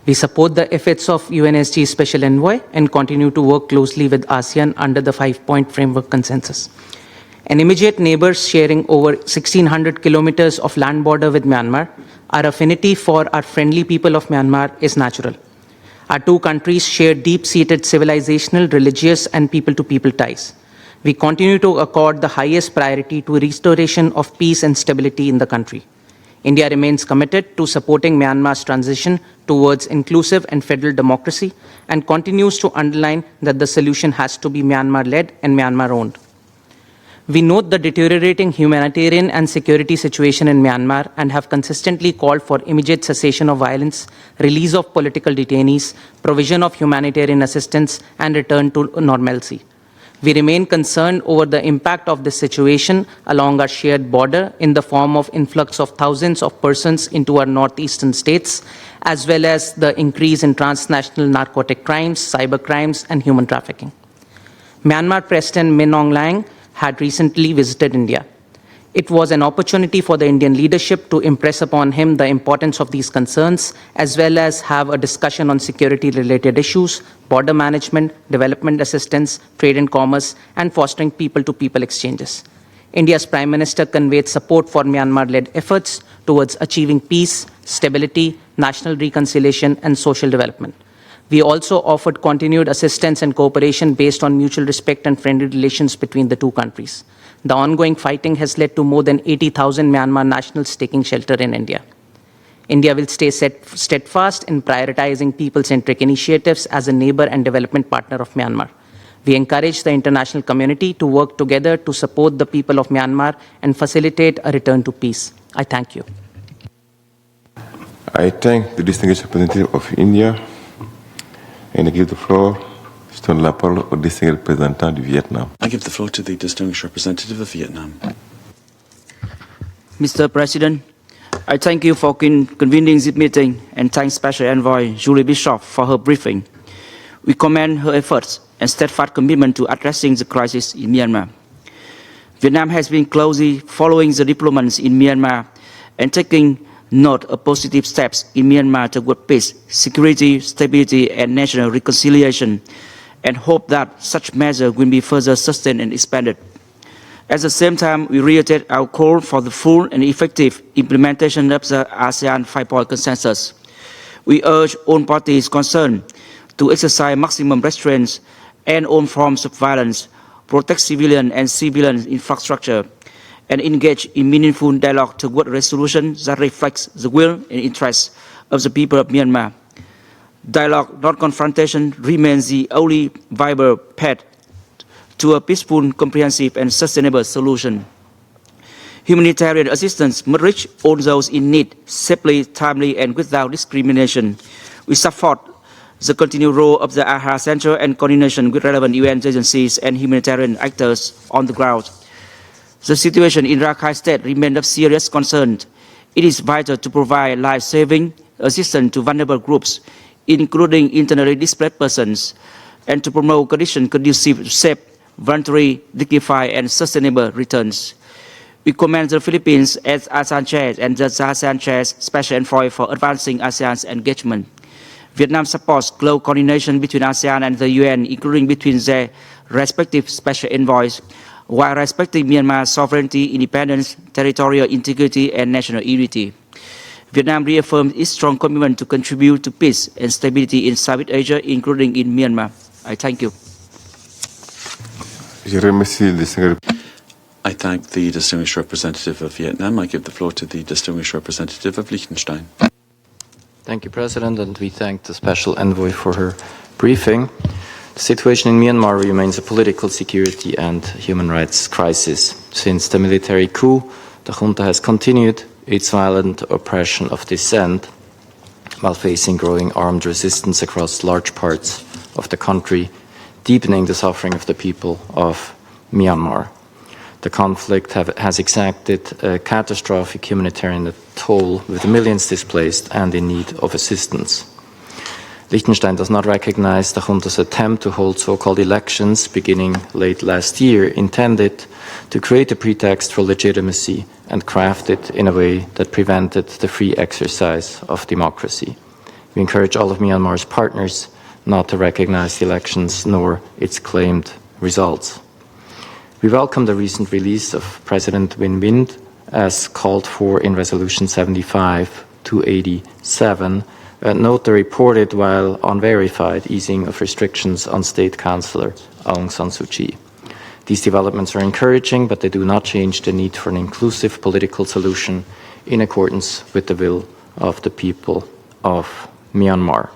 We support the efforts of UNSG Special Envoy and continue to work closely with ASEAN under the 5-point framework consensus. and immediate neighbors sharing over 1,600 kilometers of land border with Myanmar, our affinity for our friendly people of Myanmar is natural. Our two countries share deep-seated civilizational, religious, and people-to-people ties. We continue to accord the highest priority to restoration of peace and stability in the country. India remains committed to supporting Myanmar's transition towards inclusive and federal democracy and continues to underline that the solution has to be Myanmar-led and Myanmar-owned. We note the deteriorating humanitarian and security situation in Myanmar and have consistently called for immediate cessation of violence, release of political detainees, provision of humanitarian assistance, and return to normalcy. We remain concerned over the impact of this situation along our shared border in the form of influx of thousands of persons into our northeastern states, as well as the increase in transnational narcotic crimes, cyber crimes, and human trafficking. Myanmar President Min Aung Hlaing had recently visited India. It was an opportunity for the Indian leadership to impress upon him the importance of these concerns, as well as have a discussion on security-related issues, border management, development assistance, trade and commerce, and fostering people-to-people exchanges. India's Prime Minister conveyed support for Myanmar-led efforts towards achieving peace, stability, national reconciliation, and social development. We also offered continued assistance and cooperation based on mutual respect and friendly relations between the two countries. The ongoing fighting has led to more than 80,000 Myanmar nationals taking shelter in India. India will stay steadfast in prioritizing people-centric initiatives as a neighbor and development partner of Myanmar. We encourage the international community to work together to support the people of Myanmar and facilitate a return to peace. I thank you. I thank the distinguished representative of India and I give the floor to la parole au distingué représentant du Vietnam. I give the floor to the distinguished representative of Vietnam. Mr. President, I thank you for convening this meeting and thank Special Envoy Julie Bishop for her briefing. We commend her efforts and steadfast commitment to addressing the crisis in Myanmar. Vietnam has been closely following the developments in Myanmar and taking note of positive steps in Myanmar toward peace, security, stability, and national reconciliation, and hope that such measures will be further sustained and expanded. At the same time, we reiterate our call for the full and effective implementation of the ASEAN 5-point consensus. We urge all parties concerned to exercise maximum restraints and all forms of violence, protect civilian and civilian infrastructure, and engage in meaningful dialogue toward resolution that reflects the will and interests of the people of Myanmar. Dialogue, not confrontation, remains the only viable path to a peaceful, comprehensive, and sustainable solution. Humanitarian assistance must reach all those in need safely, timely, and without discrimination. We support the continued role of the AHA Center and coordination with relevant UN agencies and humanitarian actors on the ground. The situation in Rakhine State remains of serious concern. It is vital to provide life-saving assistance to vulnerable groups, including internally displaced persons, and to promote conditions conducive to safe, voluntary, dignified, and sustainable returns. We commend the Philippines as ASEAN Chair and the ASEAN Chair's Special Envoy for advancing ASEAN's engagement. Vietnam supports close coordination between ASEAN and the UN, including between their respective special envoys, while respecting Myanmar's sovereignty, independence, territorial integrity, and national unity. Vietnam reaffirms its strong commitment to contribute to peace and stability in Southeast Asia, including in Myanmar. I thank you. I thank the distinguished representative of Vietnam. I give the floor to the distinguished representative of Liechtenstein. Thank you, President, and we thank the Special Envoy for her briefing. The situation in Myanmar remains a political, security and human rights crisis. Since the military coup, the junta has continued its violent oppression of dissent while facing growing armed resistance across large parts of the country, deepening the suffering of the people of Myanmar. The conflict has exacted a catastrophic humanitarian toll, with millions displaced and in need of assistance. Liechtenstein does not recognize the junta's attempt to hold so-called elections beginning late last year, intended to create a pretext for legitimacy and crafted in a way that prevented the free exercise of democracy. We encourage all of Myanmar's partners not to recognize the elections nor its claimed results. We welcome the recent release of President Win Myint as called for in Resolution 75/287. Note the reported while unverified easing of restrictions on State Councillor Aung San Suu Kyi. These developments are encouraging, but they do not change the need for an inclusive political solution in accordance with the will of the people of Myanmar.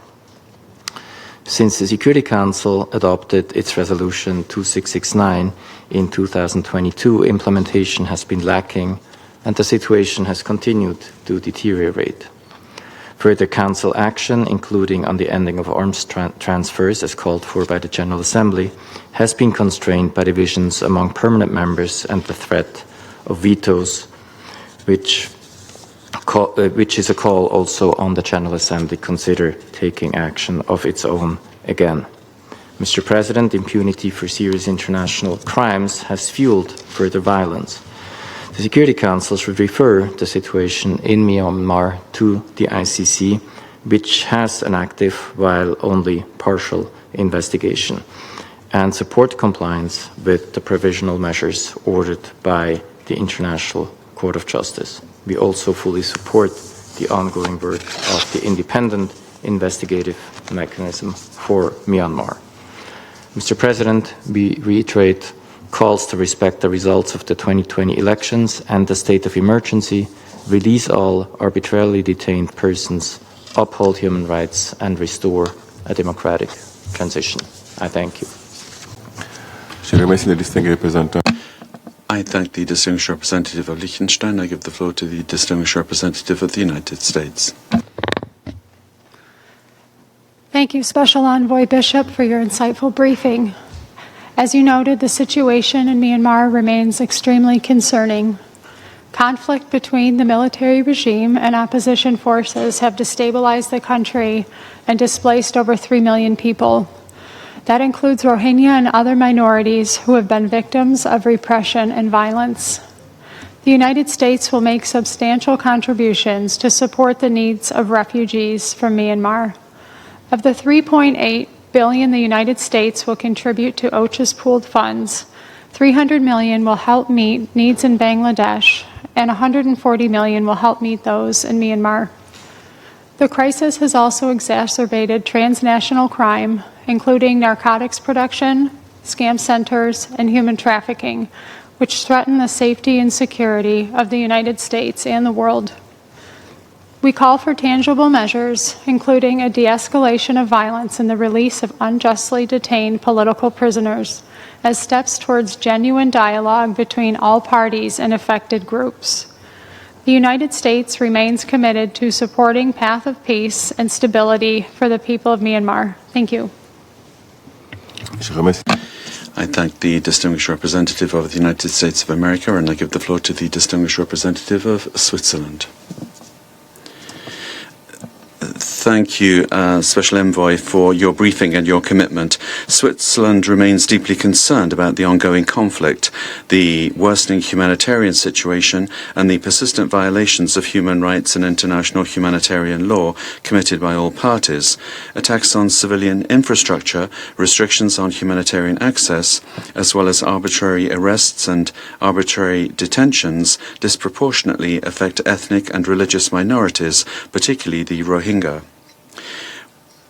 Since the Security Council adopted its Resolution 2669 in 2022, implementation has been lacking and the situation has continued to deteriorate. Further Council action, including on the ending of arms transfers as called for by the General Assembly, has been constrained by divisions among permanent members and the threat of vetoes, which is a call also on the General Assembly consider taking action of its own again. Mr. President, impunity for serious international crimes has fueled further violence. The Security Council should refer the situation in Myanmar to the ICC, which has an active, while only partial, investigation, and support compliance with the provisional measures ordered by the International Court of Justice. We also fully support the ongoing work of the independent investigative mechanism for Myanmar. Mr. President, we reiterate calls to respect the results of the 2020 elections and the state of emergency, release all arbitrarily detained persons, uphold human rights, and restore a democratic transition. I thank you. I thank the distinguished representative of Liechtenstein. I give the floor to the distinguished representative of the United States. Thank you, Special Envoy Bishop, for your insightful briefing. As you noted, the situation in Myanmar remains extremely concerning. Conflict between the military regime and opposition forces have destabilized the country and displaced over 3 million people. That includes Rohingya and other minorities who have been victims of repression and violence. The United States will make substantial contributions to support the needs of refugees from Myanmar. Of the $3.8 billion the United States will contribute to OCHA's pooled funds, $300 million will help meet needs in Bangladesh, and $140 million will help meet those in Myanmar. The crisis has also exacerbated transnational crime, including narcotics production, scam centers, and human trafficking, which threaten the safety and security of the United States and the world. We call for tangible measures, including a de-escalation of violence and the release of unjustly detained political prisoners, as steps towards genuine dialogue between all parties and affected groups. The United States remains committed to supporting path of peace and stability for the people of Myanmar. Thank you. I thank the distinguished representative of the United States of America, and I give the floor to the distinguished representative of Switzerland. Thank you, Special Envoy, for your briefing and your commitment. Switzerland remains deeply concerned about the ongoing conflict, the worsening humanitarian situation, and the persistent violations of human rights and international humanitarian law committed by all parties. Attacks on civilian infrastructure, restrictions on humanitarian access, as well as arbitrary arrests and arbitrary detentions disproportionately affect ethnic and religious minorities, particularly the Rohingya.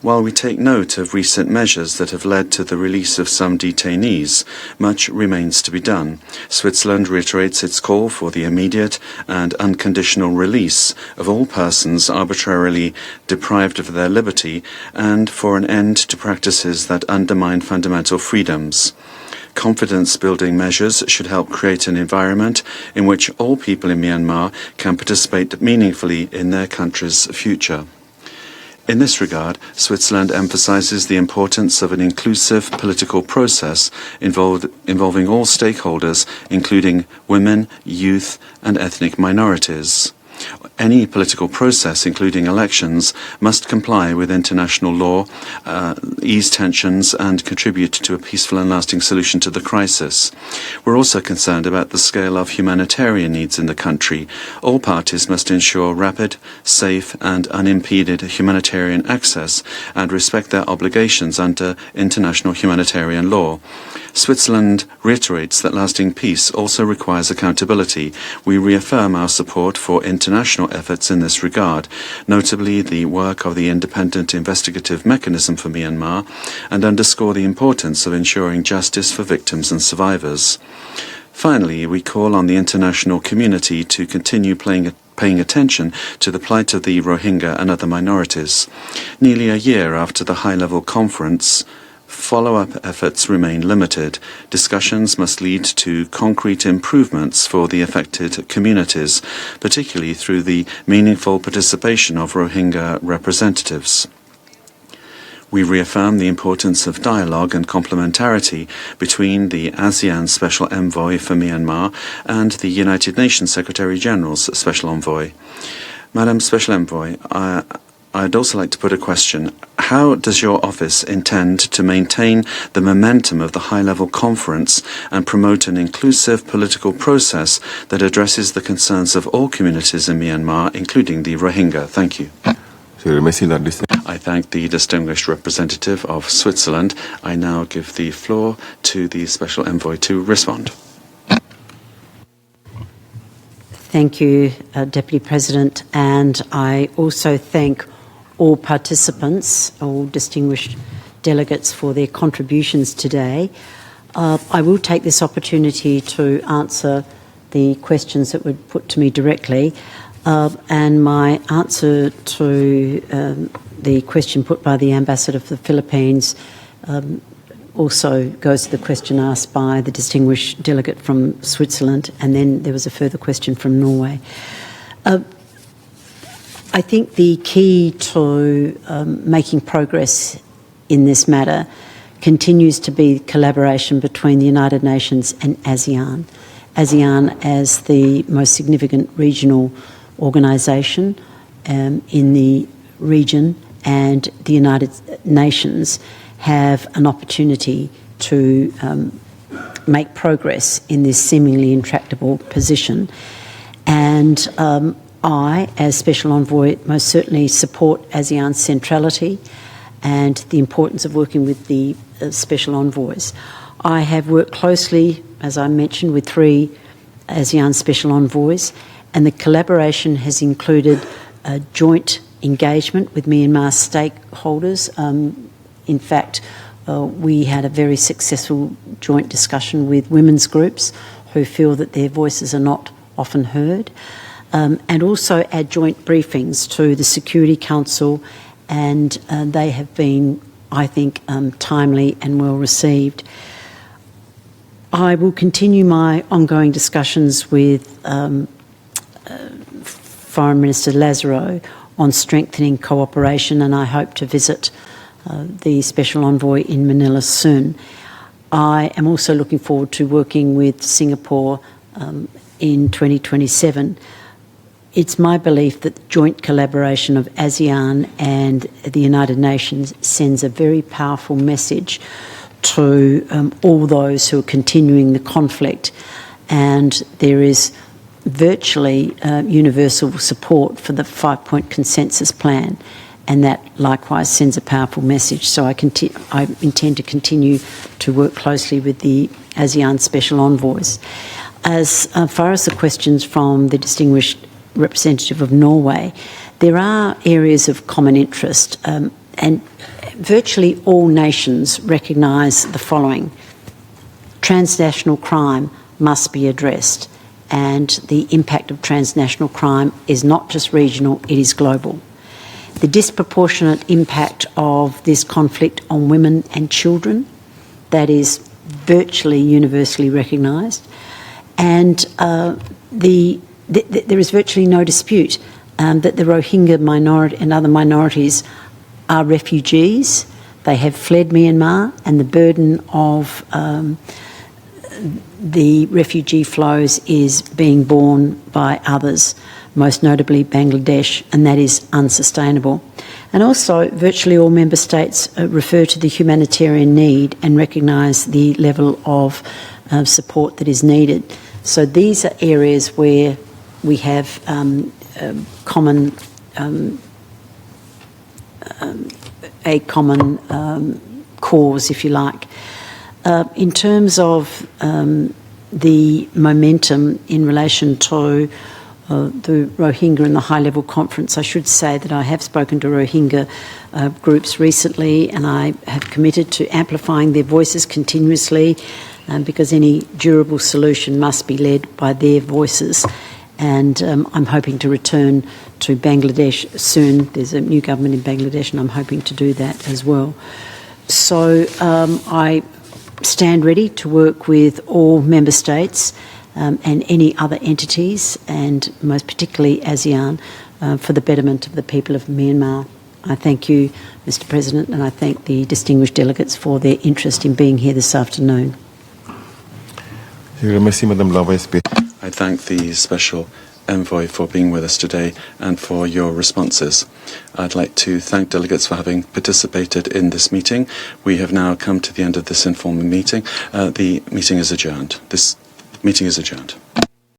While we take note of recent measures that have led to the release of some detainees, much remains to be done. Switzerland reiterates its call for the immediate and unconditional release of all persons arbitrarily deprived of their liberty and for an end to practices that undermine fundamental freedoms. Confidence-building measures should help create an environment in which all people in Myanmar can participate meaningfully in their country's future. In this regard, Switzerland emphasizes the importance of an inclusive political process involving all stakeholders, including women, youth, and ethnic minorities. Any political process, including elections, must comply with international law, ease tensions, and contribute to a peaceful and lasting solution to the crisis. We're also concerned about the scale of humanitarian needs in the country. All parties must ensure rapid, safe, and unimpeded humanitarian access and respect their obligations under international humanitarian law. Switzerland reiterates that lasting peace also requires accountability. We reaffirm our support for international efforts in this regard, notably the work of the Independent Investigative Mechanism for Myanmar, and underscore the importance of ensuring justice for victims and survivors. Finally, we call on the international community to continue paying attention to the plight of the Rohingya and other minorities. Nearly a year after the high-level conference, follow-up efforts remain limited. Discussions must lead to concrete improvements for the affected communities, particularly through the meaningful participation of Rohingya representatives. We reaffirm the importance of dialogue and complementarity between the ASEAN Special Envoy for Myanmar and the United Nations Secretary-General's Special Envoy. Madam Special Envoy, I'd also like to put a question. How does your office intend to maintain the momentum of the high-level conference and promote an inclusive political process that addresses the concerns of all communities in Myanmar, including the Rohingya? Thank you. I thank the distinguished representative of Switzerland. I now give the floor to the Special Envoy to respond. Thank you, Deputy President, and I also thank all participants, all distinguished delegates for their contributions today. I will take this opportunity to answer the questions that were put to me directly. And my answer to the question put by the Ambassador for the Philippines also goes to the question asked by the distinguished delegate from Switzerland, and then there was a further question from Norway. I think the key to making progress in this matter continues to be collaboration between the United Nations and ASEAN. ASEAN as the most significant regional organisation in the region, and the United Nations have an opportunity to make progress in this seemingly intractable position. And I, as Special Envoy, most certainly support ASEAN's centrality and the importance of working with the Special Envoys. I have worked closely, as I mentioned, with 3 ASEAN Special Envoys, and the collaboration has included a joint engagement with Myanmar stakeholders. In fact, we had a very successful joint discussion with women's groups who feel that their voices are not often heard, and also our joint briefings to the Security Council, and they have been, I think, timely and well received. I will continue my ongoing discussions with Foreign Minister Lazaro on strengthening cooperation, and I hope to visit the Special Envoy in Manila soon. I am also looking forward to working with Singapore in 2027. It's my belief that the joint collaboration of ASEAN and the United Nations sends a very powerful message to all those who are continuing the conflict, and there is virtually universal support for the 5-point consensus plan, and that likewise sends a powerful message. So I intend to continue to work closely with the ASEAN Special Envoys. As far as the questions from the distinguished representative of Norway, there are areas of common interest, and virtually all nations recognise the following. Transnational crime must be addressed, and the impact of transnational crime is not just regional, it is global. The disproportionate impact of this conflict on women and children, that is virtually universally recognised, and there is virtually no dispute that the Rohingya minority and other minorities are refugees. They have fled Myanmar, and the burden of the refugee flows is being borne by others, most notably Bangladesh, and that is unsustainable. And also, virtually all member states refer to the humanitarian need and recognise the level of support that is needed. So these are areas where we have a common cause, if you like. In terms of the momentum in relation to the Rohingya and the high-level conference, I should say that I have spoken to Rohingya groups recently, and I have committed to amplifying their voices continuously, because any durable solution must be led by their voices. And I'm hoping to return to Bangladesh soon. There's a new government in Bangladesh, and I'm hoping to do that as well. So I stand ready to work with all member states and any other entities, and most particularly ASEAN, for the betterment of the people of Myanmar. I thank you, Mr. President, and I thank the distinguished delegates for their interest in being here this afternoon. I thank the Special Envoy for being with us today and for your responses. I'd like to thank delegates for having participated in this meeting. We have now come to the end of this informal meeting. The meeting is adjourned. This meeting is adjourned.